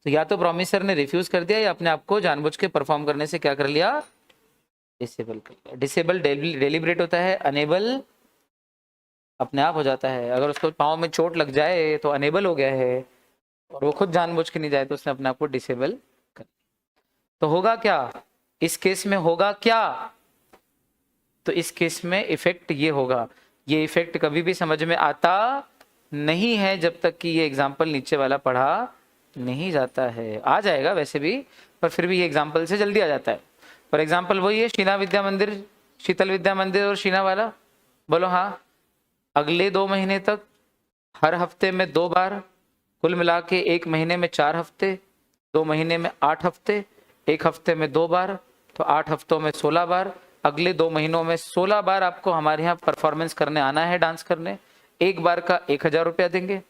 [SPEAKER 1] तो या तो प्रॉमिसर ने रिफ्यूज कर दिया या अपने आप को जानबूझ के परफॉर्म करने से क्या कर लिया? डिसेबल कर लिया। डिसेबल डेलिब्रेट होता है, अनेबल अपने आप हो जाता है। अगर उसको पाँव में चोट लग जाए तो अनेबल हो गया है, और वो खुद जानबूझ के नहीं जाए तो उसने अपने आप को डिसेबल कर। तो होगा क्या इस केस में? होगा क्या? तो इस केस में इफेक्ट ये होगा। ये इफेक्ट कभी भी समझ में आता नहीं है जब तक कि ये एग्जाम्पल नीचे वाला पढ़ा नहीं जाता है। आ जाएगा वैसे भी, पर फिर भी ये एग्जाम्पल से जल्दी आ जाता है। फॉर एग्जाम्पल वही है शीना विद्या मंदिर, शीतल विद्या मंदिर और शीना वाला। बोलो हाँ। अगले 2 महीने तक हर हफ्ते में 2 बार, कुल मिला के 1 महीने में 4 हफ्ते, 2 महीने में 8 हफ्ते, 1 हफ्ते में 2 बार, तो 8 हफ्तों में 16 बार। अगले 2 महीनों में 16 बार आपको हमारे यहाँ परफॉर्मेंस करने आना है, डांस करने। 1 बार का 1000 रुपया देंगे,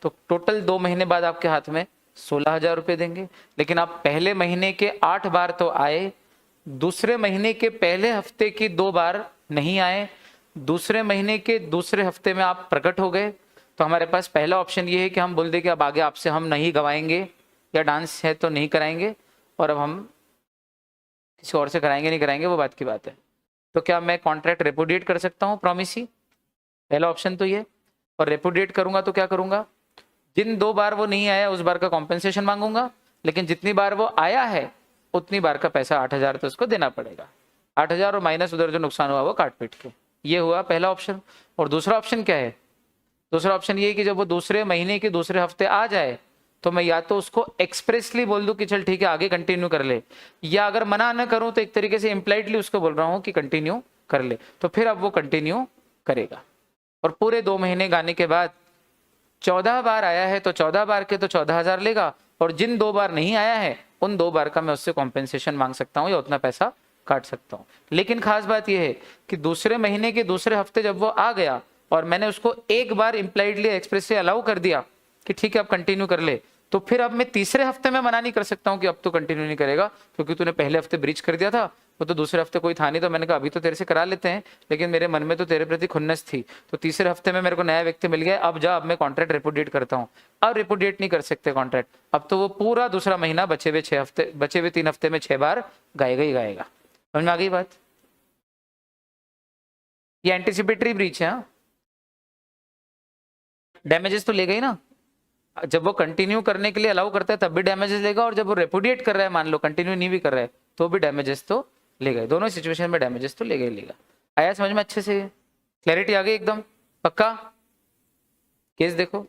[SPEAKER 1] तो टोटल 2 महीने बाद आपके हाथ में 16,000 रुपये देंगे। लेकिन आप पहले महीने के 8 बार तो आए, दूसरे महीने के पहले हफ्ते की 2 बार नहीं आए, दूसरे महीने के दूसरे हफ्ते में आप प्रकट हो गए, तो हमारे पास पहला ऑप्शन ये है कि हम बोल दें कि अब आगे आपसे हम नहीं गवाएंगे, या डांस है तो नहीं कराएंगे, और अब हम किसी और से कराएंगे नहीं कराएंगे वो बात की बात है। तो क्या मैं कॉन्ट्रैक्ट रेपुडिएट कर सकता हूँ प्रॉमिसी? पहला ऑप्शन तो ये। और रेपुडिएट करूंगा तो क्या करूंगा? जिन 2 बार वो नहीं आया उस बार का कॉम्पेंसेशन मांगूंगा, लेकिन जितनी बार वो आया है उतनी बार का पैसा 8,000 तो उसको देना पड़ेगा। 8,000 और माइनस उधर जो नुकसान हुआ वो काट पीट के। ये हुआ पहला ऑप्शन। और दूसरा ऑप्शन क्या है? दूसरा ऑप्शन ये है कि जब वो दूसरे महीने के दूसरे हफ्ते आ जाए तो मैं या तो उसको एक्सप्रेसली बोल दूं कि चल ठीक है आगे कंटिन्यू कर ले, या अगर मना न करूं तो एक तरीके से इम्प्लाइडली उसको बोल रहा हूं कि कंटिन्यू कर ले, तो फिर अब वो कंटिन्यू करेगा। और पूरे 2 महीने गाने के बाद 14 बार आया है तो 14 बार के तो 14,000 लेगा, और जिन 2 बार नहीं आया है उन 2 बार का मैं उससे कॉम्पेंसेशन मांग सकता हूं या उतना पैसा काट सकता हूं। लेकिन खास बात यह है कि दूसरे महीने के दूसरे हफ्ते जब वो आ गया और मैंने उसको एक बार इम्प्लाइडली एक्सप्रेसली अलाउ कर दिया कि ठीक है अब कंटिन्यू कर ले, तो फिर अब मैं तीसरे हफ्ते में मना नहीं कर सकता हूं कि अब तो कंटिन्यू नहीं करेगा, क्योंकि तूने पहले हफ्ते ब्रीच कर दिया था, वो तो दूसरे हफ्ते कोई था नहीं, तो मैंने कहा अभी तो तेरे से करा लेते हैं, लेकिन मेरे मन में तो तेरे प्रति खुन्नस थी, तो तीसरे हफ्ते में मेरे को नया व्यक्ति मिल गया, अब जा अब मैं कॉन्ट्रैक्ट रेपुडिएट करता हूँ। अब रेपुडिएट नहीं कर सकते कॉन्ट्रैक्ट, अब तो वो पूरा दूसरा महीना बचे हुए 6 हफ्ते, बचे हुए 3 हफ्ते में 6 बार गाएगा ही गाएगा। समझ में आ गई बात? ये एंटिसिपेटरी ब्रीच है। डैमेजेस तो लेगा ही ना, जब वो कंटिन्यू करने के लिए अलाउ करता है तब भी डैमेजेस लेगा, और जब वो रेपुडिएट कर रहा है, मान लो कंटिन्यू नहीं भी कर रहा है, तो भी डैमेजेस तो लेगा। दोनों सिचुएशन में डैमेजेस तो लेगा ही लेगा। आया समझ में अच्छे से? क्लैरिटी आ गई एकदम पक्का? केस देखो,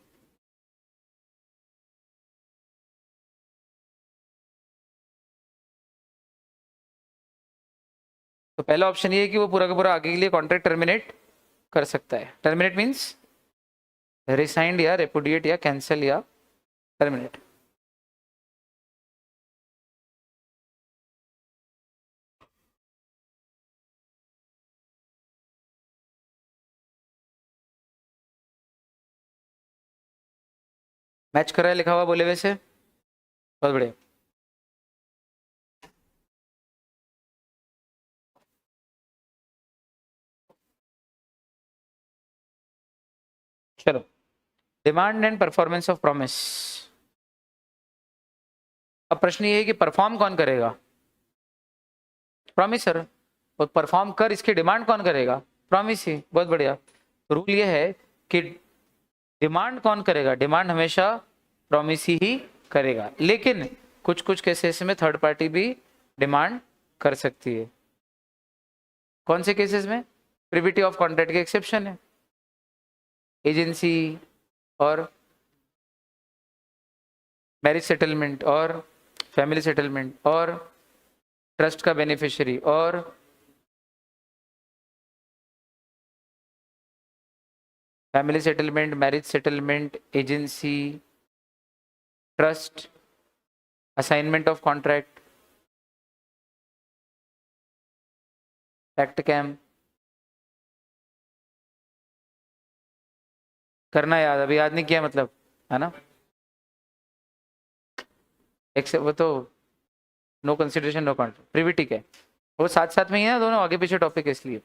[SPEAKER 1] तो पहला ऑप्शन ये है कि वो पूरा का पूरा आगे के लिए कॉन्ट्रैक्ट टर्मिनेट कर सकता है। टर्मिनेट मीन्स रिसाइंड या रेपुडिएट या कैंसिल या टर्मिनेट। मैच कर रहा है लिखा हुआ बोले वैसे? बहुत बढ़िया। चलो, demand and performance of promise. अब प्रश्न ये है कि परफॉर्म कौन करेगा? प्रॉमिसर। और परफॉर्म कर इसकी डिमांड कौन करेगा? प्रॉमिस ही। बहुत बढ़िया। रूल ये है कि डिमांड कौन करेगा? डिमांड हमेशा प्रॉमिस ही करेगा, लेकिन कुछ कुछ केसेस में थर्ड पार्टी भी डिमांड कर सकती है। कौन से केसेस में? प्रिविटी ऑफ कॉन्ट्रैक्ट के एक्सेप्शन है, एजेंसी और मैरिज सेटलमेंट और फैमिली सेटलमेंट और ट्रस्ट का बेनिफिशियरी और family settlement, marriage settlement, agency, trust, assignment of contract, act came. करना याद, अभी याद नहीं किया मतलब, है ना? एक्सेप्ट वो तो no consideration no contract, privity के वो साथ साथ में ही है, दोनों आगे पीछे टॉपिक है इसलिए।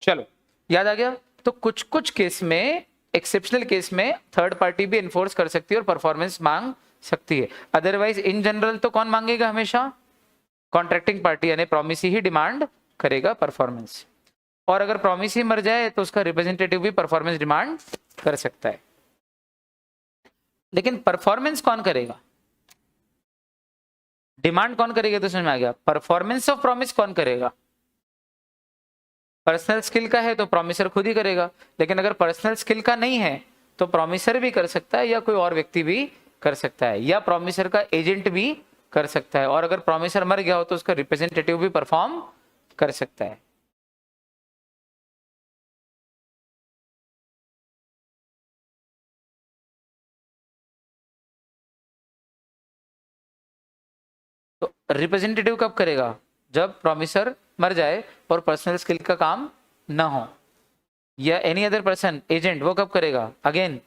[SPEAKER 1] चलो, याद आ गया? तो कुछ कुछ केस में, एक्सेप्शनल केस में थर्ड पार्टी भी इन्फोर्स कर सकती है और परफॉर्मेंस मांग सकती है। अदरवाइज इन जनरल तो कौन मांगेगा? हमेशा कॉन्ट्रैक्टिंग पार्टी यानी प्रॉमिस ही डिमांड करेगा परफॉर्मेंस। और अगर प्रॉमिस ही मर जाए तो उसका रिप्रेजेंटेटिव भी परफॉर्मेंस डिमांड कर सकता है। लेकिन परफॉर्मेंस कौन करेगा? डिमांड कौन करेगा? तो समझ में आ गया। परफॉर्मेंस ऑफ प्रॉमिस कौन करेगा? पर्सनल स्किल का है तो प्रॉमिसर खुद ही करेगा, लेकिन अगर पर्सनल स्किल का नहीं है तो प्रॉमिसर भी कर सकता है या कोई और व्यक्ति भी कर सकता है, या प्रॉमिसर का एजेंट भी कर सकता है, और अगर प्रॉमिसर मर गया हो तो उसका रिप्रेजेंटेटिव भी परफॉर्म कर सकता है। तो रिप्रेजेंटेटिव कब करेगा? जब प्रॉमिसर मर जाए और पर्सनल स्किल का काम ना हो। या एनी अदर पर्सन, एजेंट, वो कब करेगा? अगेन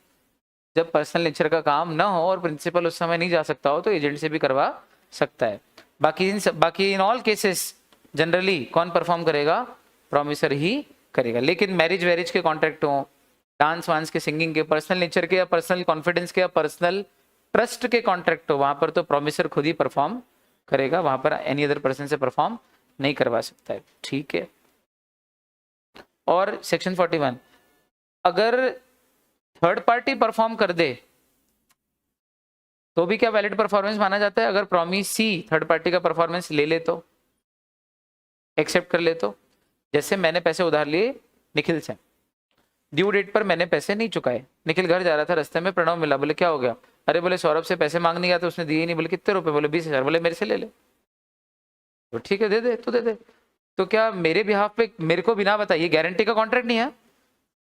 [SPEAKER 1] जब पर्सनल नेचर का काम ना हो और प्रिंसिपल उस समय नहीं जा सकता हो तो एजेंट से भी करवा सकता है। बाकी इन ऑल केसेस जनरली कौन परफॉर्म करेगा? प्रॉमिसर ही करेगा। लेकिन मैरिज वैरिज के कॉन्ट्रैक्ट हो, डांस वांस के, सिंगिंग के, पर्सनल नेचर के या पर्सनल कॉन्फिडेंस के या पर्सनल ट्रस्ट के कॉन्ट्रैक्ट हो, वहां पर तो प्रॉमिसर खुद ही परफॉर्म करेगा, वहां पर एनी अदर पर्सन से परफॉर्म नहीं करवा सकता है। ठीक है। और सेक्शन 41, अगर थर्ड पार्टी परफॉर्म कर दे तो भी क्या वैलिड परफॉर्मेंस माना जाता है? अगर प्रॉमिसी थर्ड पार्टी का परफॉर्मेंस ले ले तो, एक्सेप्ट कर ले तो। जैसे मैंने पैसे उधार लिए निखिल से, ड्यू डेट पर मैंने पैसे नहीं चुकाए, निखिल घर जा रहा था, रास्ते में प्रणव मिला, बोले क्या हो गया? अरे बोले सौरभ से पैसे मांगने गया तो उसने दिए नहीं। बोले कितने रुपए? बोले 20,000। बोले मेरे से ले ले। तो ठीक है, दे दे, तू दे दे। तो क्या मेरे बिहाफ पे मेरे को बिना बताइए, गारंटी का कॉन्ट्रैक्ट नहीं है,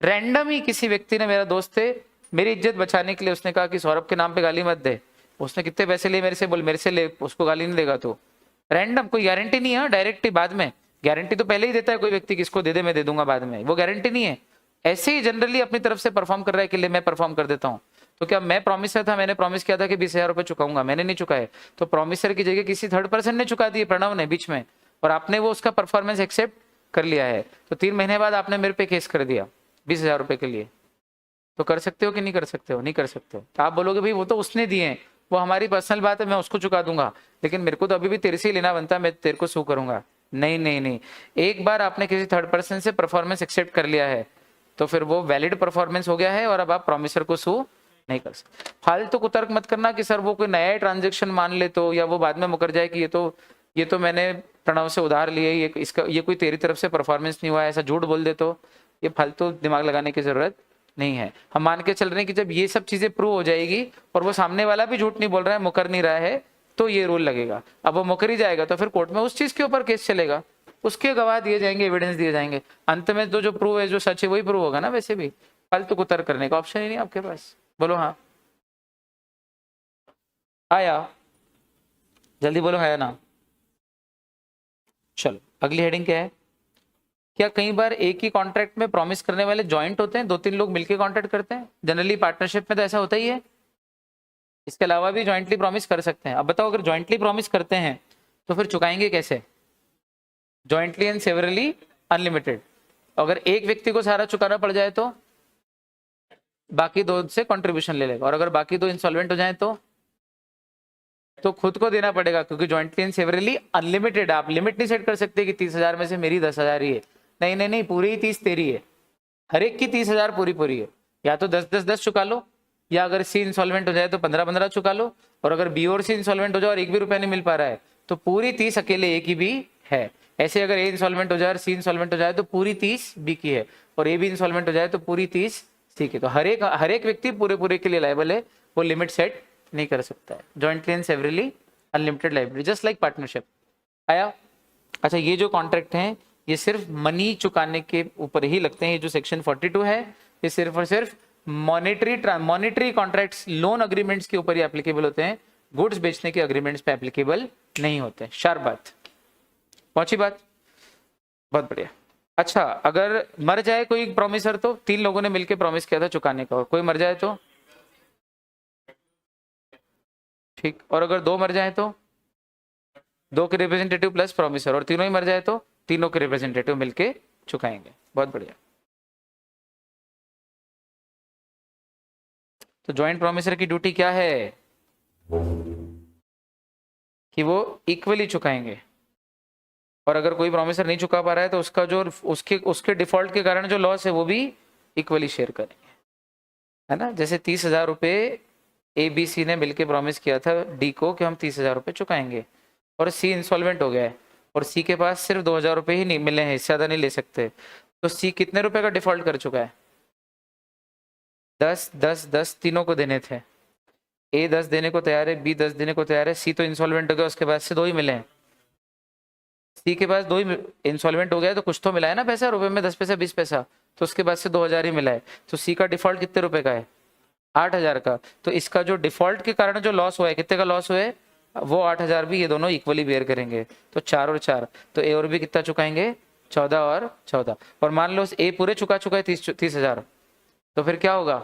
[SPEAKER 1] रैंडम ही किसी व्यक्ति ने, मेरा दोस्त थे, मेरी इज्जत बचाने के लिए उसने कहा कि सौरभ के नाम पे गाली मत दे, उसने कितने पैसे लिए मेरे से, बोल मेरे से ले, उसको गाली नहीं देगा। तो रैंडम, कोई गारंटी नहीं है, डायरेक्ट ही बाद में। गारंटी तो पहले ही देता है कोई व्यक्ति, किसको दे दे, मैं दे दूंगा बाद में, वो गारंटी नहीं है। ऐसे ही जनरली अपनी तरफ से परफॉर्म कर रहा है कि ले मैं परफॉर्म कर देता हूँ। तो क्या मैं प्रॉमिसर था, मैंने प्रॉमिस किया था कि 20,000 रुपए चुकाऊंगा, मैंने नहीं चुकाए, तो प्रॉमिसर की जगह किसी थर्ड पर्सन ने चुका दिए, प्रणव ने बीच में, और आपने वो उसका परफॉर्मेंस एक्सेप्ट कर लिया है। तो 3 महीने बाद आपने मेरे पे केस कर दिया 20,000 रुपए के लिए, तो कर सकते हो कि नहीं कर सकते हो? नहीं कर सकते हो। तो आप बोलोगे भाई वो तो उसने दिए हैं, वो हमारी पर्सनल बात है, मैं उसको चुका दूंगा, लेकिन मेरे को तो अभी भी तेरे से ही लेना बनता है, मैं तेरे को सू करूंगा। नहीं नहीं नहीं, एक बार आपने किसी थर्ड पर्सन से परफॉर्मेंस एक्सेप्ट कर लिया है तो फिर वो वैलिड परफॉर्मेंस हो गया है और अब आप प्रॉमिसर को सू नहीं कर सकते। फालतू कुतर्क मत करना कि सर वो कोई नया ट्रांजेक्शन मान ले तो, या वो बाद में मुकर जाए कि ये तो मैंने प्रणव से उधार लिए, ये कोई तेरी तरफ से परफॉर्मेंस नहीं हुआ है, ऐसा झूठ बोल दे तो ये फालतू दिमाग लगाने की जरूरत नहीं है। हम मान के चल रहे हैं कि जब ये सब चीजें प्रूव हो जाएगी और वो सामने वाला भी झूठ नहीं बोल रहा है, मुकर नहीं रहा है, तो ये रूल लगेगा। अब वो मुकर ही जाएगा तो फिर कोर्ट में उस चीज के ऊपर केस चलेगा, उसके गवाह दिए जाएंगे, एविडेंस दिए जाएंगे, अंत में तो जो प्रूव है, जो सच है वही प्रूव होगा ना। वैसे भी फालतू को तर्क करने का ऑप्शन ही नहीं आपके पास। बोलो हाँ, आया, जल्दी बोलो है ना। चलो अगली हेडिंग क्या है। क्या कई बार एक ही कॉन्ट्रैक्ट में प्रॉमिस करने वाले जॉइंट होते हैं, 2-3 लोग मिलकर कॉन्ट्रैक्ट करते हैं? जनरली पार्टनरशिप में तो ऐसा होता ही है, इसके अलावा भी जॉइंटली प्रॉमिस कर सकते हैं। अब बताओ अगर जॉइंटली प्रॉमिस करते हैं तो फिर चुकाएंगे कैसे? Jointly and severally unlimited. अगर एक व्यक्ति को सारा चुकाना पड़ जाए तो बाकी दो से कंट्रीब्यूशन ले लेगा, और अगर बाकी दो इंसॉल्वेंट हो जाए तो खुद को देना पड़ेगा, क्योंकि जॉइंटली एंड सेवरली अनलिमिटेड। आप लिमिट नहीं सेट कर सकते कि 30,000 में से मेरी 10,000 ही है। नहीं नहीं नहीं, पूरी ही 30 तेरी है, हर एक की 30,000 पूरी है। या तो 10-10-10 चुका लो, या अगर सी इंसॉल्वेंट हो जाए तो 15-15 चुका लो, और अगर बी और सी इंसॉल्वेंट हो जाए और एक भी रुपया नहीं मिल पा रहा है तो पूरी 30 अकेले ए की भी है। ऐसे अगर ए इंसॉल्वेंट हो जाए और सी इंसॉल्वेंट हो जाए तो पूरी 30 बी की है, और ए भी इंसॉल्वेंट हो जाए तो पूरी 30 सी की। तो हर एक व्यक्ति पूरे के लिए लायबल है, वो लिमिट सेट नहीं कर सकता है। Jointly and severally unlimited liability, just like partnership. आया? अच्छा, ये जो कॉन्ट्रैक्ट हैं ये सिर्फ मनी चुकाने के ऊपर ही लगते हैं। ये जो सेक्शन 42 है ये सिर्फ और सिर्फ मॉनेटरी कॉन्ट्रैक्ट्स, लोन अग्रीमेंट्स के ऊपर ही एप्लीकेबल होते हैं, गुड्स बेचने के अग्रीमेंट्स पे एप्लीकेबल नहीं होते। शार्प बात, पहुंची बात? बहुत बढ़िया। अच्छा, अगर मर जाए कोई प्रॉमिसर तो 3 लोगों ने मिलकर प्रॉमिस किया था चुकाने का, और कोई मर जाए तो ठीक, और अगर 2 मर जाए तो 2 के रिप्रेजेंटेटिव प्लस प्रॉमिसर, और तीनों ही मर जाए तो तीनों के रिप्रेजेंटेटिव मिलके चुकाएंगे। बहुत बढ़िया। तो ज्वाइंट प्रॉमिसर की ड्यूटी क्या है कि वो इक्वली चुकाएंगे, और अगर कोई प्रॉमिसर नहीं चुका पा रहा है तो उसका जो उसके डिफॉल्ट के कारण जो लॉस है वो भी इक्वली शेयर करेंगे, है ना। जैसे 30,000 रुपये ए बी सी ने मिलकर प्रॉमिस किया था डी को कि हम 30,000 रुपये चुकाएंगे, और सी इंसॉल्वेंट हो गया है और सी के पास सिर्फ 2,000 रुपये ही नहीं मिले हैं, इससे ज़्यादा नहीं ले सकते, तो सी कितने रुपए का डिफॉल्ट कर चुका है? 10 तीनों को देने थे। ए 10 देने को तैयार है, बी 10 देने को तैयार है, सी तो इंसॉल्वेंट हो गया, उसके पास से 2 ही मिले हैं। सी के पास 2 ही इंसॉल्वेंट हो गया तो कुछ तो मिला है ना पैसा, रुपए में 10 पैसा 20 पैसा, तो उसके पास से 2,000 ही मिला है। तो सी का डिफॉल्ट कितने रुपए का है? 8,000 का। तो इसका जो डिफॉल्ट के कारण जो लॉस हुआ है, कितने का लॉस हुआ है? वो 8,000 भी ये दोनों इक्वली बेयर करेंगे। तो 4 और 4, तो ए और बी कितना चुकाएंगे? 14 और 14। और मान लो ए पूरे चुका है 30,000, तो फिर क्या होगा?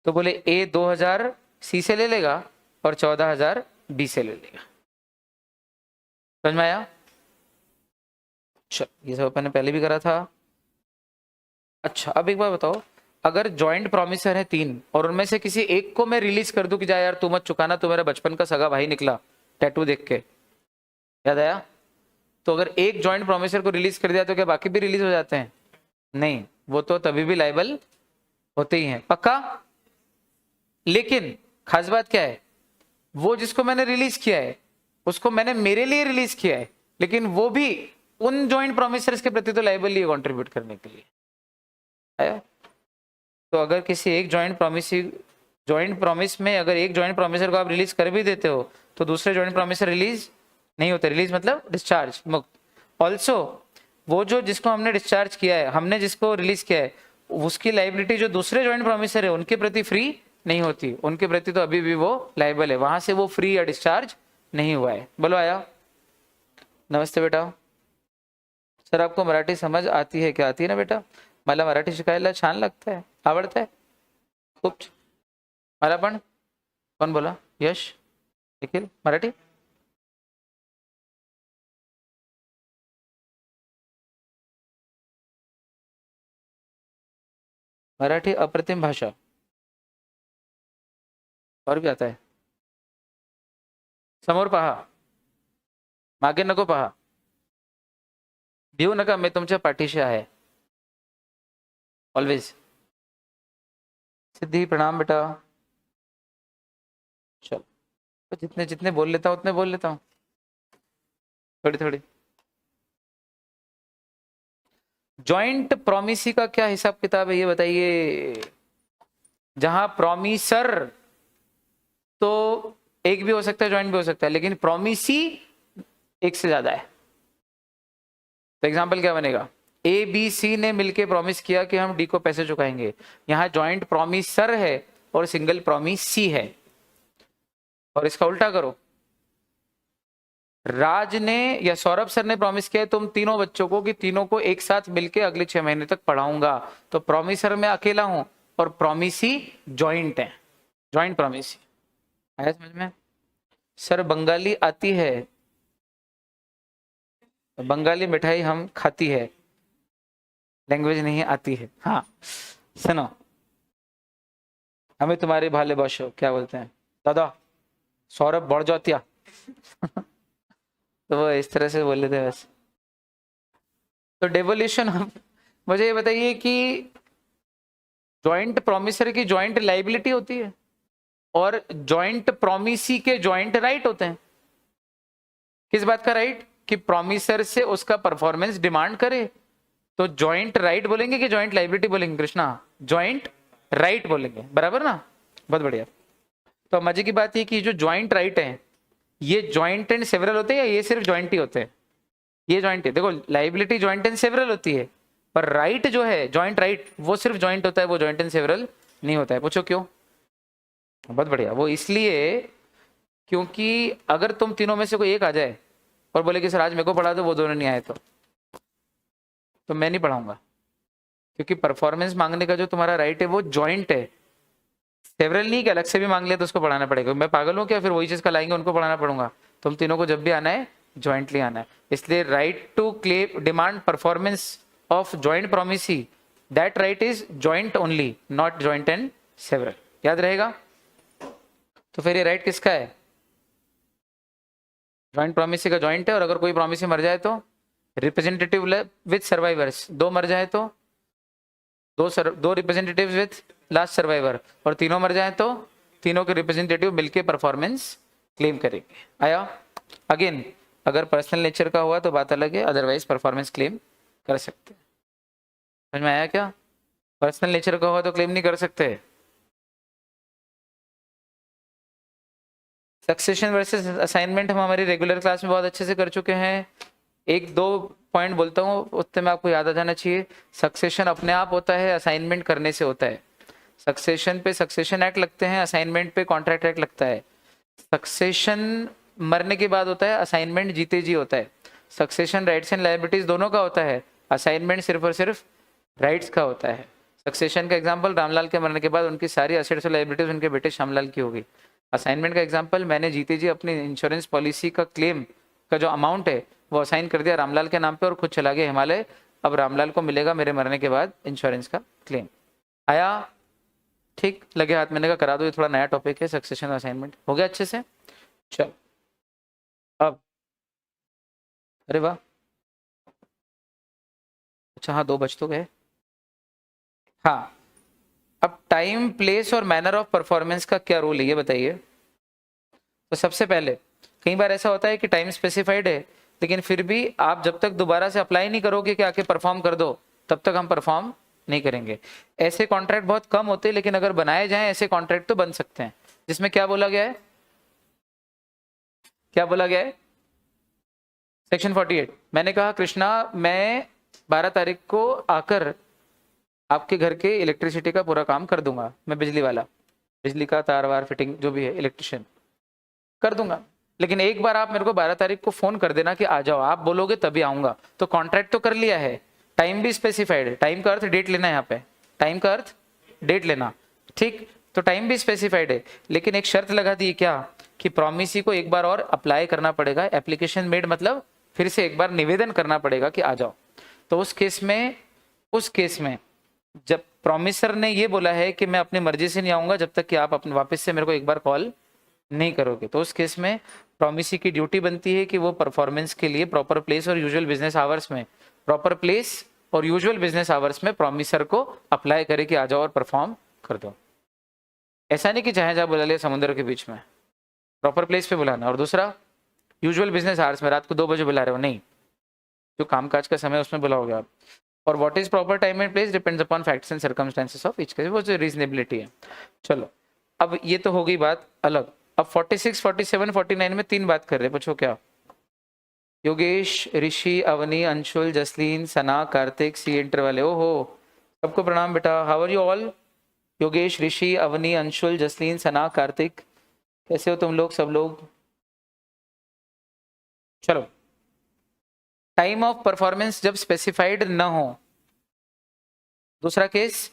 [SPEAKER 1] तो बोले ए 2,000 सी से ले लेगा और 14,000 बी से ले लेगा। समझ में आया? चल, ये सब अपन ने पहले भी करा था। अच्छा, अब एक बार बताओ, अगर जॉइंट प्रॉमिसर है 3 और उनमें से किसी एक को मैं रिलीज कर दूं कि जा यार तू मत चुकाना, तो मेरा बचपन का सगा भाई निकला टैटू देख के, याद आया? तो अगर एक जॉइंट प्रॉमिसर को रिलीज कर दिया तो क्या बाकी भी रिलीज हो जाते हैं? नहीं, वो तो तभी भी लायबल होते ही हैं, पक्का। लेकिन खास बात क्या है, वो जिसको मैंने रिलीज किया है उसको मैंने मेरे लिए रिलीज किया है, लेकिन वो भी उन जॉइंट प्रॉमिसर्स के प्रति तो लायबल ही है कंट्रीब्यूट करने के लिए। आया? तो अगर किसी एक जॉइंट प्रॉमिस में अगर एक जॉइंट प्रॉमिसर को आप रिलीज कर भी देते हो तो दूसरे जॉइंट प्रॉमिसर रिलीज नहीं होते। रिलीज मतलब डिस्चार्ज, मुक्त। ऑल्सो वो जो जिसको हमने डिस्चार्ज किया है, हमने जिसको रिलीज किया है, उसकी लाइबिलिटी जो दूसरे जॉइंट प्रॉमिसर है उनके प्रति फ्री नहीं होती, उनके प्रति तो अभी भी वो लाइबल है, वहां से वो फ्री या डिस्चार्ज नहीं हुआ है। बोलो आया? नमस्ते बेटा। सर आपको मराठी समझ आती है क्या? आती है ना बेटा, मला मराठी शिकायला छान लगता है, आवडत है खूप। मला पण, कौन बोला? यश, निखिल, मराठी? मराठी अप्रतिम भाषा, और भी आता है। समोर पहा, मागे नको पहा, भिऊ नका, मी तुमच्या पाठीशी आहे। ऑलवेज। सिद्धि प्रणाम बेटा। चलो तो जितने जितने बोल लेता हूँ उतने बोल लेता हूँ, थोड़ी थोड़ी। जॉइंट प्रोमिसी का क्या हिसाब किताब है ये बताइए। जहां प्रोमिसर तो एक भी हो सकता है, जॉइंट भी हो सकता है, लेकिन प्रोमिसी एक से ज्यादा है। तो एग्जांपल क्या बनेगा, ए बी सी ने मिलके प्रॉमिस किया कि हम डी को पैसे चुकाएंगे। यहां जॉइंट प्रोमिसर है और सिंगल प्रोमिसी है। और इसका उल्टा करो, राज ने या सौरभ सर ने प्रॉमिस किया तुम तीनों बच्चों को कि तीनों को एक साथ मिलके अगले 6 महीने तक पढ़ाऊंगा। तो प्रोमिसर मैं अकेला हूं और प्रोमिसी जॉइंट है, जॉइंट प्रोमिसी। आया समझ में? सर बंगाली आती है, बंगाली मिठाई हम खाती है, लैंग्वेज नहीं आती है। हाँ सुनो, हमें तुम्हारे भाले बशो क्या बोलते हैं दादा, सौरभ बढ़ जातिया तो वो इस तरह से बोले थे बस। तो डेवोल्यूशन मुझे ये बताइए कि जॉइंट प्रोमिसर की जॉइंट लाइबिलिटी होती है और जॉइंट प्रोमिसी के जॉइंट राइट होते हैं। किस बात का राइट? कि प्रोमिसर से उसका परफॉर्मेंस डिमांड करे। तो जॉइंट राइट बोलेंगे कि जॉइंट लाइबिलिटी बोलेंगे कृष्णा? जॉइंट राइट बोलेंगे, बराबर ना? बहुत बढ़िया। तो मजे की बात ये कि जो जॉइंट राइट है ये जॉइंट एंड सेवरल होते हैं या ये सिर्फ जॉइंट ही होते हैं? ये जॉइंट है। देखो लाइबिलिटी जॉइंट एंड सेवरल होती है, पर राइट जो है जॉइंट राइट वो सिर्फ जॉइंट होता है, वो जॉइंट एंड सेवरल नहीं होता है। पूछो क्यों? बहुत बढ़िया। वो इसलिए क्योंकि अगर तुम तीनों में से कोई एक आ जाए और बोले कि सर आज मेरे को पढ़ा दो, वो दोनों नहीं आए तो मैं नहीं पढ़ाऊंगा, क्योंकि परफॉर्मेंस मांगने का जो तुम्हारा राइट है वो जॉइंट है, सेवरल नहीं कि अलग से भी मांग लिया तो उसको पढ़ाना पड़ेगा। मैं पागल हूँ क्या? फिर वही चीज कल आएंगे उनको पढ़ाना पड़ूंगा। तुम तीनों को जब भी आना है जॉइंटली आना है। इसलिए right to claim demand performance of joint promisee, that right is joint only, not joint and several. याद रहेगा? तो फिर ये राइट किसका है? जॉइंट प्रोमिसी का जॉइंट है। और अगर कोई प्रोमिसी मर जाए तो रिप्रेजेंटेटिव विद सर्वाइवर्स, दो मर जाए तो दो रिप्रेजेंटेटिव विद लास्ट सर्वाइवर, और तीनों मर जाए तो तीनों के रिप्रेजेंटेटिव मिलके परफॉर्मेंस क्लेम करेंगे। आया? अगेन अगर पर्सनल नेचर का हुआ तो बात अलग है, अदरवाइज परफॉर्मेंस क्लेम कर सकते हैं। समझ में आया क्या? पर्सनल नेचर का हुआ तो क्लेम नहीं कर सकते। सक्सेशन वर्सेस असाइनमेंट हम हमारी रेगुलर क्लास में बहुत अच्छे से कर चुके हैं। एक दो पॉइंट बोलता हूँ उतने में आपको याद आ जाना चाहिए। सक्सेशन अपने आप होता है, असाइनमेंट करने से होता है। सक्सेशन पे सक्सेशन एक्ट लगते हैं, असाइनमेंट पे कॉन्ट्रैक्ट एक्ट लगता है। सक्सेशन मरने के बाद होता है, असाइनमेंट जीते जी होता है। सक्सेशन राइट्स एंड लायबिलिटीज दोनों का होता है, असाइनमेंट सिर्फ और सिर्फ राइट्स का होता है। सक्सेशन का एग्जाम्पल रामलाल के मरने के बाद उनकी सारी असेट्स और लायबिलिटीज उनके बेटे श्यामलाल की होगी। असाइनमेंट का एग्जाम्पल मैंने जीते जी अपनी इंश्योरेंस पॉलिसी का क्लेम का जो अमाउंट है वो असाइन कर दिया रामलाल के नाम पे और खुद चला गया हिमालय। अब रामलाल को मिलेगा मेरे मरने के बाद इंश्योरेंस का क्लेम। आया? ठीक लगे हाथ? मैंने कहा करा दो, ये थोड़ा नया टॉपिक है, सक्सेशन असाइनमेंट। हो गया अच्छे से? चल अब, अरे वाह, अच्छा हाँ 2 बज तो गए। हाँ अब टाइम प्लेस और मैनर ऑफ परफॉर्मेंस का क्या रोल है ये बताइए। तो सबसे पहले कई बार ऐसा होता है कि टाइम स्पेसिफाइड है, लेकिन फिर भी आप जब तक दोबारा से अप्लाई नहीं करोगे कि आके परफॉर्म कर दो तब तक हम परफॉर्म नहीं करेंगे। ऐसे कॉन्ट्रैक्ट बहुत कम होते हैं, लेकिन अगर बनाए जाएं ऐसे कॉन्ट्रैक्ट तो बन सकते हैं। जिसमें क्या बोला गया है, क्या बोला गया है? सेक्शन 48 मैंने कहा कृष्णा मैं 12 तारीख को आकर आपके घर के इलेक्ट्रिसिटी का पूरा काम कर दूंगा, मैं बिजली वाला, बिजली का तार वार फिटिंग जो भी है इलेक्ट्रिशियन कर दूंगा, लेकिन एक बार आप मेरे को 12 तारीख को फोन कर देना कि आ जाओ, आप बोलोगे तभी आऊंगा। तो कॉन्ट्रैक्ट तो कर लिया है, टाइम भी स्पेसिफाइड है। टाइम का अर्थ डेट लेना है, यहाँ पे टाइम का अर्थ डेट लेना, ठीक? तो टाइम भी स्पेसिफाइड है, लेकिन एक शर्त लगा दी क्या कि प्रोमिसी को एक बार और अप्लाई करना पड़ेगा। एप्लीकेशन मेड मतलब फिर से एक बार निवेदन करना पड़ेगा कि आ जाओ। तो उस केस में जब प्रोमिसर ने ये बोला है कि मैं अपनी मर्जी से नहीं आऊंगा जब तक कि आप अपने वापस से मेरे को एक बार कॉल नहीं करोगे, तो उस केस में प्रोमिसी की ड्यूटी बनती है कि वो परफॉर्मेंस के लिए प्रॉपर प्लेस और यूजुअल बिजनेस आवर्स में प्रॉपर प्लेस और यूजुअल बिजनेस आवर्स में प्रॉमिसर को अप्लाई करे कि आ जाओ और परफॉर्म कर दो। ऐसा नहीं कि चाहे जहाँ बुला लिया समुद्र के बीच में, प्रॉपर प्लेस पे बुलाना। और दूसरा, यूजुअल बिजनेस आवर्स में रात को 2 बजे बुला रहे हो, नहीं, जो कामकाज का समय उसमें बुलाओगे आप। और what is proper time and place depends upon facts and circumstances of each case, वो जो रीजनेबिलिटी है। चलो, अब ये तो हो गई बात अलग। अब 46, 47, 49 में 3 बात कर रहे हैं, पूछो क्या? योगेश, ऋषि, अवनी, अंशुल, जसलीन, सना, कार्तिक, सी एंटर वाले। ओहो, सबको प्रणाम बेटा। How are you all? Yogesh, Rishi, Avni, Anshul, Jasleen, Sana, Kartik, कैसे हो तुम लोग सब लोग? चलो, टाइम ऑफ परफॉर्मेंस जब स्पेसिफाइड ना हो। दूसरा केस,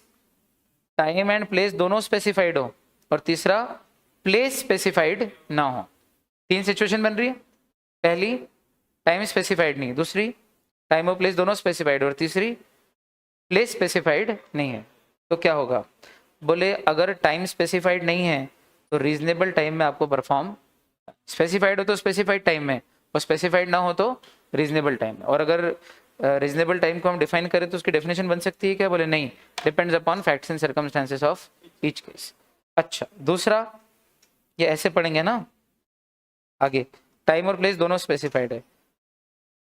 [SPEAKER 1] टाइम एंड प्लेस दोनों स्पेसिफाइड हो। और तीसरा, प्लेस स्पेसिफाइड ना हो। 3 सिचुएशन बन रही है। पहली, टाइम स्पेसिफाइड नहीं। दूसरी, टाइम और प्लेस दोनों स्पेसिफाइड। और तीसरी, प्लेस स्पेसिफाइड नहीं है। तो क्या होगा? बोले अगर टाइम स्पेसिफाइड नहीं है तो रीजनेबल टाइम में आपको परफॉर्म, स्पेसिफाइड हो तो स्पेसिफाइड टाइम में, और स्पेसिफाइड ना हो तो रीजनेबल टाइम में। और अगर रीजनेबल टाइम को हम डिफाइन करें तो उसकी डेफिनेशन बन सकती है क्या? बोले नहीं, depends upon facts and circumstances of each case. अच्छा, दूसरा, ये ऐसे पढ़ेंगे ना आगे, टाइम और प्लेस दोनों स्पेसिफाइड है।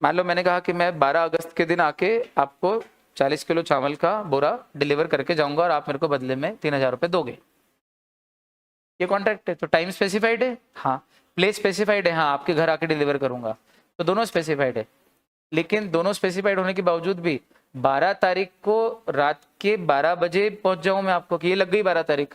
[SPEAKER 1] मान लो मैंने कहा कि मैं 12 अगस्त के दिन आके आपको 40 किलो चावल का बोरा डिलीवर करके जाऊंगा और आप मेरे को बदले में 3000 रुपये दोगे, ये कॉन्ट्रैक्ट है। तो टाइम स्पेसिफाइड है, हाँ। प्लेस स्पेसिफाइड है, हाँ, आपके घर आके डिलीवर करूंगा। तो दोनों स्पेसिफाइड है। लेकिन दोनों स्पेसिफाइड होने के बावजूद भी 12 तारीख को रात के 12 बजे पहुंच जाऊं मैं आपको, कि ये लग गई 12 तारीख,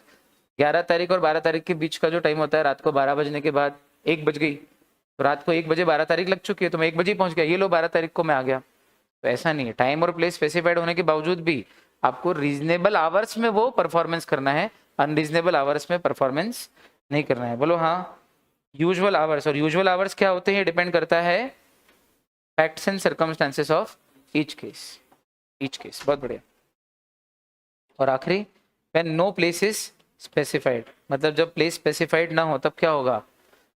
[SPEAKER 1] 11 तारीख और 12 तारीख के बीच का जो टाइम होता है, रात को 12 बजने के बाद 1 बज गई, तो रात को 1 बजे 12 तारीख लग चुकी है, तो मैं 1 बजे पहुंच गया, ये लो 12 तारीख को मैं आ गया। तो ऐसा नहीं है, टाइम और प्लेस स्पेसिफाइड होने के बावजूद भी आपको रीजनेबल आवर्स में वो परफॉर्मेंस करना है, अनरीजनेबल आवर्स में परफॉर्मेंस नहीं करना है। बोलो हाँ। यूजुअल आवर्स, और यूजुअल आवर्स क्या होते हैं, डिपेंड करता है facts and circumstances of each case. बहुत बढ़िया। और आखिरी, when no place is specified, मतलब जब प्लेस स्पेसिफाइड ना हो तब क्या होगा?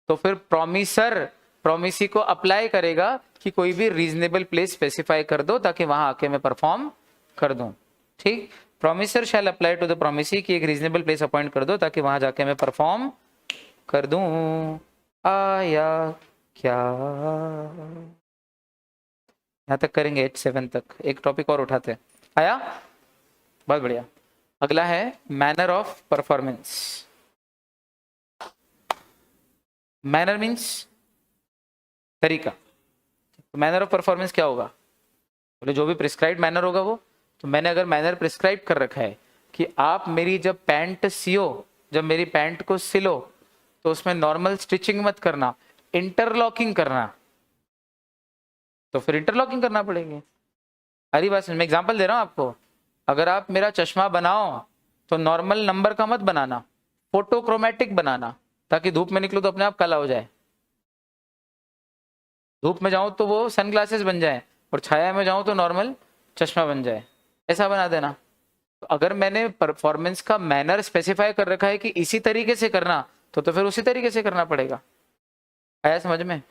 [SPEAKER 1] तो फिर प्रॉमिसर प्रॉमिसी को अप्लाई करेगा कि कोई भी रीजनेबल प्लेस स्पेसिफाई कर दो ताकि वहां आके मैं परफॉर्म कर दूं। ठीक, promisor shall apply to the promisee कि एक रीजनेबल प्लेस अपॉइंट कर दो ताकि वहां जाके मैं परफॉर्म कर दूं। आया क्या? यहां तक करेंगे, 7 तक। एक टॉपिक और उठाते हैं। आया? बहुत बढ़िया। अगला है manner of performance. Manner means तरीका। तो मैनर ऑफ परफॉर्मेंस क्या होगा? बोले जो भी प्रिस्क्राइब मैनर होगा वो। तो मैंने अगर मैनर प्रिस्क्राइब कर रखा है कि आप मेरी जब पैंट सियो, जब मेरी पैंट को सिलो तो उसमें नॉर्मल स्टिचिंग मत करना, इंटरलॉकिंग करना, तो फिर इंटरलॉकिंग करना पड़ेगी। हरी बात, मैं एग्जांपल दे रहा हूं आपको। अगर आप मेरा चश्मा बनाओ तो नॉर्मल नंबर का मत बनाना, फोटोक्रोमेटिक बनाना, ताकि धूप में निकलो तो अपने आप काला हो जाए। धूप में जाऊं तो वो सनग्लासेस बन जाए, और छाया में जाऊं तो नॉर्मल चश्मा बन जाए, ऐसा बना देना। तो अगर मैंने परफॉर्मेंस का मैनर स्पेसिफाई कर रखा है कि इसी तरीके से करना, तो फिर उसी तरीके से करना पड़ेगा। आया समझ में?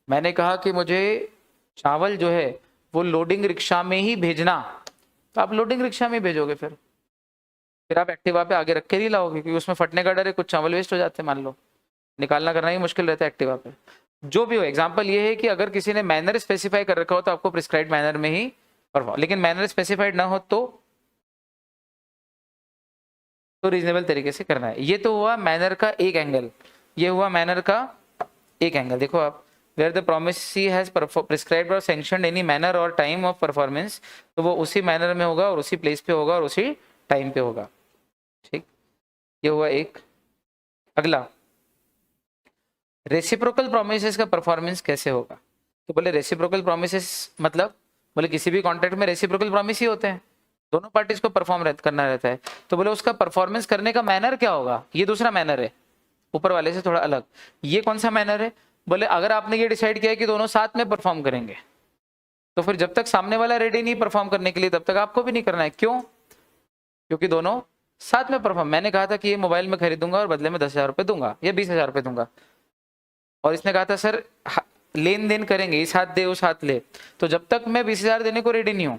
[SPEAKER 1] मैंने कहा कि मुझे चावल जो है वो लोडिंग रिक्शा में ही भेजना, तो आप लोडिंग रिक्शा में भेजोगे। फिर आप एक्टिवा पे आगे रख के नहीं लाओगे, क्योंकि उसमें फटने का डर है, कुछ चावल वेस्ट हो जाते हैं, मान लो निकालना करना ही मुश्किल रहता है एक्टिवा पे। जो भी हो, एग्जांपल ये है कि अगर किसी ने मैनर स्पेसिफाई कर रखा हो तो आपको प्रिस्क्राइब्ड मैनर में ही परफॉर्म, लेकिन मैनर स्पेसिफाइड ना हो तो रीजनेबल तरीके से करना है। ये तो हुआ मैनर का एक एंगल, ये हुआ मैनर का एक एंगल। देखो आप, where the promisee has prescribed और सैंक्शनड एनी मैनर और टाइम ऑफ परफॉर्मेंस, तो वो उसी मैनर में होगा और उसी प्लेस पे होगा और उसी टाइम पे होगा। ठीक, ये हुआ एक। अगला, रेसिप्रोकल प्रोमिसेस का परफॉर्मेंस कैसे होगा? तो बोले रेसिप्रोकल प्रोमिसेस मतलब, बोले किसी भी कॉन्ट्रैक्ट में रेसिप्रोकल प्रॉमिस ही होते हैं, दोनों पार्टीज को परफॉर्म करना रहता है। तो बोले उसका परफॉर्मेंस करने का मैनर क्या होगा? ये दूसरा मैनर है, ऊपर वाले से थोड़ा अलग। ये कौन सा मैनर है? बोले अगर आपने ये डिसाइड किया है कि दोनों साथ में परफॉर्म करेंगे, तो फिर जब तक सामने वाला रेडी नहीं परफॉर्म करने के लिए तब तक आपको भी नहीं करना है। क्यों? क्योंकि दोनों साथ में परफॉर्म। मैंने कहा था कि ये मोबाइल में खरीदूंगा और बदले में 10,000 रुपये दूंगा या 20,000 रुपये दूंगा, और इसने कहा था सर लेन देन करेंगे, इस हाथ दे उस हाथ ले, तो जब तक मैं 20,000 देने को रेडी नहीं हूं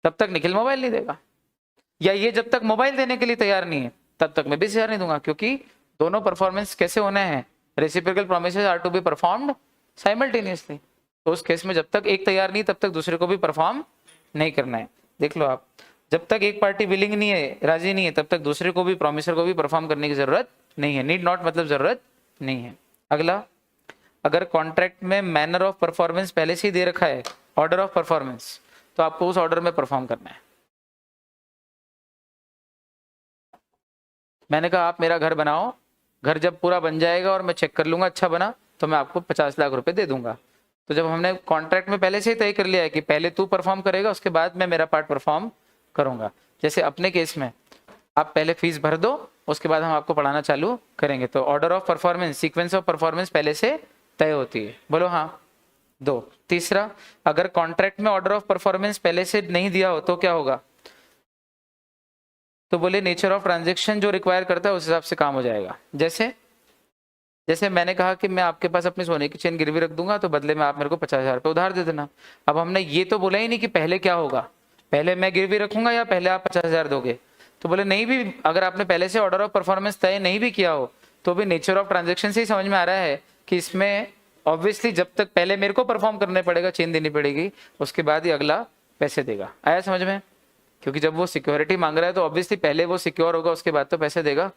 [SPEAKER 1] तब तक निखिल मोबाइल नहीं देगा, या ये जब तक मोबाइल देने के लिए तैयार नहीं है तब तक मैं 20,000 नहीं दूंगा, क्योंकि दोनों परफॉर्मेंस कैसे होने हैं, reciprocal promises are to be performed simultaneously. तो उस केस में जब तक एक तैयार नहीं तब तक दूसरे को भी परफॉर्म नहीं करना है। देख लो आप, जब तक एक पार्टी विलिंग नहीं है, राजी नहीं है, तब तक दूसरे को भी, प्रोमिसर को भी परफॉर्म करने की जरूरत नहीं है। नीड नॉट मतलब जरूरत नहीं है। अगला, अगर कॉन्ट्रैक्ट में मैनर ऑफ परफॉर्मेंस पहले से ही दे रखा है, ऑर्डर ऑफ परफॉर्मेंस, तो आपको उस ऑर्डर में परफॉर्म करना है। मैंने कहा आप मेरा घर बनाओ, घर जब पूरा बन जाएगा और मैं चेक कर लूंगा अच्छा बना तो मैं आपको 50 लाख रुपए दे दूंगा। तो जब हमने कॉन्ट्रैक्ट में पहले से ही तय कर लिया है कि पहले तू परफॉर्म करेगा उसके बाद मैं मेरा पार्ट परफॉर्म करूंगा, जैसे अपने केस में आप पहले फीस भर दो उसके बाद हम आपको पढ़ाना चालू करेंगे। तो order of performance, sequence of performance पहले से तय होती है। बोलो हाँ। 2, तीसरा, अगर कॉन्ट्रैक्ट में ऑर्डर ऑफ परफॉर्मेंस पहले से नहीं दिया हो तो क्या होगा, तो बोले नेचर ऑफ ट्रांजेक्शन जो रिक्वायर करता है उस हिसाब से काम हो जाएगा। जैसे मैंने कहा कि मैं आपके पास अपनी सोने की चेन गिरवी रख दूंगा तो बदले में आप मेरे को 50,000 रुपये उधार दे देना। अब हमने ये तो बोला ही नहीं कि पहले क्या होगा, पहले मैं गिरवी रखूंगा या पहले आप 50,000 दोगे। तो बोले नहीं, भी अगर आपने पहले से ऑर्डर ऑफ परफॉर्मेंस तय नहीं भी किया हो तो भी नेचर ऑफ ट्रांजेक्शन से ही समझ में आ रहा है कि इसमें ऑब्वियसली जब तक पहले मेरे को परफॉर्म करने पड़ेगा, चेन देनी पड़ेगी, उसके बाद ही अगला पैसे देगा। आया समझ में? क्योंकि जब वो सिक्योरिटी मांग रहा है तो ऑब्वियसली पहले वो सिक्योर होगा उसके बाद तो पैसे देगा।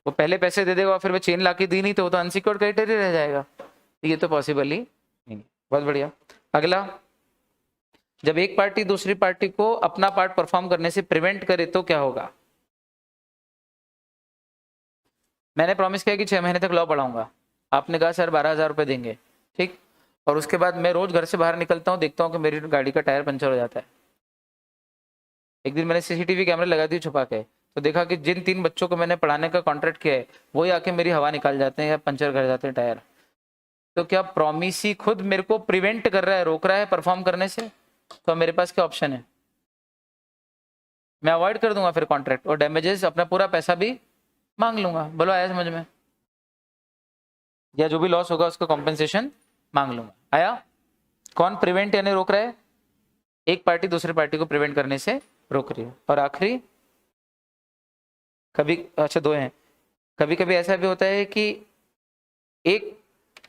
[SPEAKER 1] वो पहले पैसे दे देगा और फिर वो चेन लाके दी नहीं तो वो तो अनसिक्योर्ड क्राइटेरिया रह जाएगा। ये तो पॉसिबल ही नहीं। बहुत बढ़िया। अगला, जब एक पार्टी दूसरी पार्टी को अपना पार्ट परफॉर्म करने से प्रिवेंट करे तो क्या होगा। मैंने प्रॉमिस किया कि 6 महीने तक लॉ पढ़ाऊंगा, आपने कहा सर 12,000 रुपये देंगे, ठीक, और उसके बाद मैं रोज घर से बाहर निकलता हूँ, देखता हूँ कि मेरी गाड़ी का टायर पंचर हो जाता है। एक दिन मैंने सीसीटीवी कैमरे लगा दिए छुपा के, तो देखा कि जिन 3 बच्चों को मैंने पढ़ाने का कॉन्ट्रैक्ट किया है वही आके मेरी हवा निकाल जाते हैं या पंचर कर जाते हैं टायर। तो क्या प्रॉमिसी खुद मेरे को प्रिवेंट कर रहा है, रोक रहा है परफॉर्म करने से? तो मेरे पास क्या ऑप्शन है, मैं अवॉइड कर दूंगा फिर कॉन्ट्रैक्ट और डैमेजेस अपना पूरा पैसा भी मांग लूंगा। बोलो आया समझ में? या जो भी लॉस होगा उसका कॉम्पेंसेशन मांग लूंगा। आया? कौन प्रिवेंट यानी रोक रहा है? एक पार्टी दूसरी पार्टी को प्रिवेंट करने से रोक रही है। और आखिरी, कभी, अच्छा 2 हैं, कभी कभी ऐसा भी होता है कि एक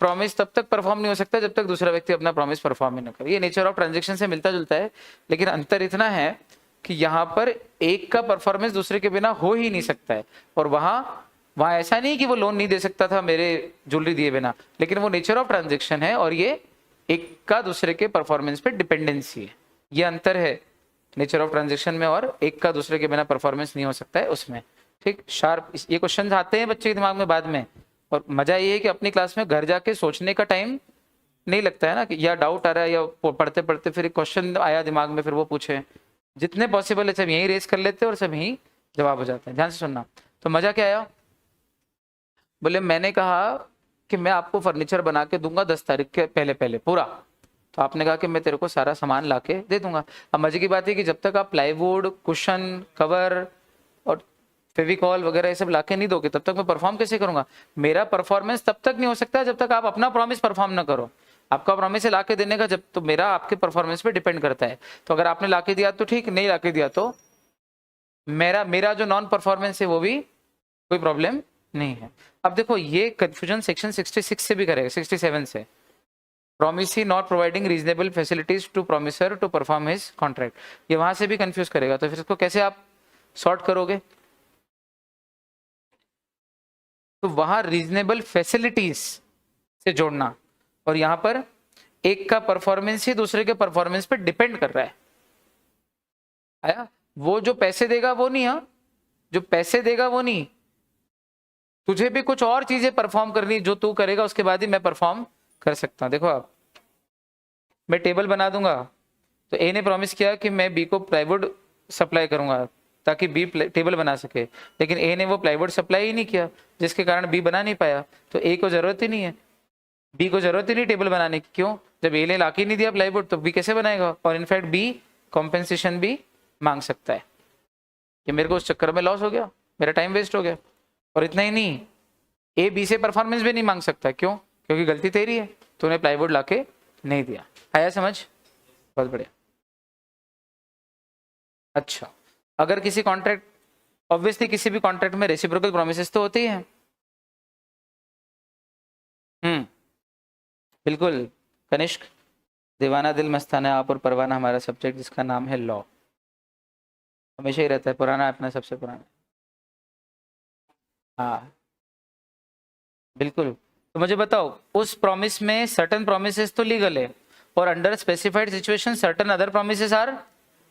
[SPEAKER 1] प्रॉमिस तब तक परफॉर्म नहीं हो सकता जब तक दूसरा व्यक्ति अपना प्रॉमिस परफॉर्म ही ना करे। ये नेचर ऑफ ट्रांजैक्शन से मिलता जुलता है, लेकिन अंतर इतना है कि यहाँ पर एक का परफॉर्मेंस दूसरे के बिना हो ही नहीं सकता है, और वहाँ ऐसा नहीं कि वो लोन नहीं दे सकता था मेरे ज्वेलरी दिए बिना, लेकिन वो नेचर ऑफ ट्रांजैक्शन है और ये एक का दूसरे के परफॉर्मेंस पे डिपेंडेंसी है। ये अंतर है नेचर ऑफ ट्रांजैक्शन में, और एक का दूसरे के बिना परफॉर्मेंस नहीं हो सकता है उसमें। ठीक, शार्प ये क्वेश्चन आते हैं बच्चे के दिमाग में बाद में, और मजा ये है कि अपनी क्लास में घर जाके सोचने का टाइम नहीं लगता है ना, कि या डाउट आ रहा है या पढ़ते पढ़ते फिर एक क्वेश्चन आया दिमाग में फिर वो पूछे, जितने पॉसिबल है सब यहीं रेस कर लेते हैं और सब यहीं जवाब हो जाते हैं। ध्यान से सुनना। तो मजा क्या आया? बोले मैंने कहा कि मैं आपको फर्नीचर बना के दूंगा 10 तारीख के पहले पूरा, तो आपने कहा कि मैं तेरे को सारा सामान ला के दे दूंगा। अब मजे की बात है कि जब तक आप प्लाईवुड, कुशन, कवर और फेविकॉल वगैरह ये सब लाके नहीं दोगे तब तक मैं परफॉर्म कैसे करूंगा? मेरा परफॉर्मेंस तब तक नहीं हो सकता जब तक आप अपना प्रॉमिस परफॉर्म ना करो। आपका प्रॉमिस है लाके देने का, जब तो मेरा आपके परफॉर्मेंस पे डिपेंड करता है। तो अगर आपने लाके दिया तो ठीक, नहीं लाके दिया तो मेरा जो नॉन परफॉर्मेंस है वो भी कोई प्रॉब्लम नहीं है। अब देखो ये कंफ्यूजन सेक्शन 66 से भी करेगा, 67 से, promisee not providing reasonable facilities to promisor to perform his contract, ये वहां से भी कंफ्यूज करेगा। तो फिर इसको कैसे आप सॉर्ट करोगे? तो वहां रीजनेबल फैसिलिटीज से जोड़ना, और यहां पर एक का परफॉर्मेंस ही दूसरे के परफॉर्मेंस पे डिपेंड कर रहा है। आया? वो जो पैसे देगा वो नहीं, हाँ, जो पैसे देगा वो नहीं, तुझे भी कुछ और चीजें परफॉर्म करनी, जो तू करेगा उसके बाद ही मैं परफॉर्म कर सकता हूं। देखो आप, मैं टेबल बना दूंगा तो ए ने प्रॉमिस किया कि मैं बी को प्लाईवुड सप्लाई करूंगा ताकि बी टेबल बना सके, लेकिन ए ने वो प्लाईवुड सप्लाई ही नहीं किया जिसके कारण बी बना नहीं पाया। तो ए को जरूरत ही नहीं है, बी को जरूरत ही नहीं टेबल बनाने की। क्यों? जब ए ने ला के नहीं दिया प्लाईवुड तो बी कैसे बनाएगा? और इनफैक्ट बी कॉम्पेंसेशन भी मांग सकता है कि मेरे को उस चक्कर में लॉस हो गया, मेरा टाइम वेस्ट हो गया। और इतना ही नहीं, ए बी से परफॉर्मेंस भी नहीं मांग सकता। क्यों? क्योंकि गलती तेरी है, तूने प्लाईवुड लाके नहीं दिया। आया समझ? बहुत बढ़िया। अच्छा, अगर किसी कॉन्ट्रैक्ट, ऑब्वियसली किसी भी कॉन्ट्रैक्ट में रेसिप्रोकल प्रोमिसेस तो होती है। बिल्कुल। कनिष्क, दीवाना दिल मस्ताना आप और परवाना हमारा सब्जेक्ट जिसका नाम है लॉ, हमेशा ही रहता है, पुराना अपना सबसे पुराना। हाँ बिल्कुल। तो मुझे बताओ, उस प्रॉमिस में सर्टेन प्रोमिसेस तो लीगल है और under specified situation certain other promises are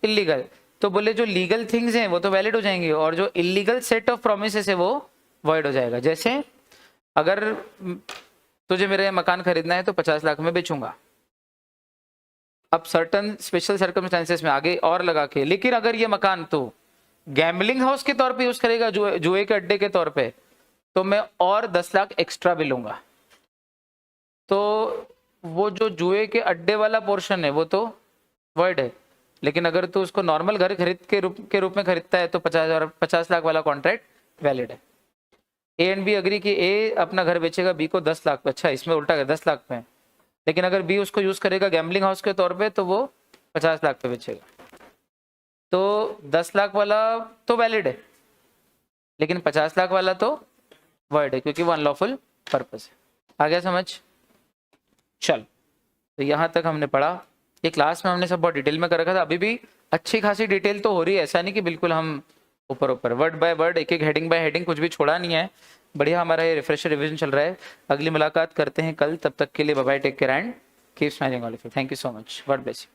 [SPEAKER 1] illegal. तो बोले जो लीगल थिंग्स हैं वो तो वैलिड हो जाएंगे और जो इलीगल सेट ऑफ प्रोमिसेस है वो वॉइड हो जाएगा। जैसे अगर तुझे मेरे मकान खरीदना है तो 50 लाख में बेचूंगा, अब सर्टन स्पेशल सर्कमस्टेंसेस में आगे और लगा के, लेकिन अगर ये मकान तो गैम्बलिंग हाउस के तौर पे यूज करेगा, जुए के अड्डे के तौर पे, तो मैं और 10 लाख एक्स्ट्रा भी लूंगा। तो वो जो जुए के अड्डे वाला पोर्शन है वो तो वॉइड है, लेकिन अगर तू उसको नॉर्मल घर खरीद के रूप में खरीदता है तो 50 लाख वाला कॉन्ट्रैक्ट वैलिड है। ए एंड बी अग्री कि ए अपना घर बेचेगा बी को 10 लाख पे, अच्छा इसमें उल्टा है 10 लाख पे, लेकिन अगर बी उसको यूज करेगा गैम्बलिंग हाउस के तौर पे तो वो 50 लाख पे बेचेगा। तो 10 लाख वाला तो वैलिड है, लेकिन 50 लाख वाला तो वॉइड है क्योंकि वो अनलॉफुल पर्पस है। आ गया समझ? चल, तो यहाँ तक हमने पढ़ा। ये क्लास में हमने सब बहुत डिटेल में कर रखा था, अभी भी अच्छी खासी डिटेल तो हो रही है, ऐसा नहीं कि बिल्कुल हम ऊपर ऊपर वर्ड बाय वर्ड एक एक हेडिंग बाय हेडिंग कुछ भी छोड़ा नहीं है। बढ़िया हमारा ये रिफ्रेशर रिवीजन चल रहा है। अगली मुलाकात करते हैं कल, तब तक के लिए bye bye, take care and keep smiling all of you. Thank you so much, God bless you.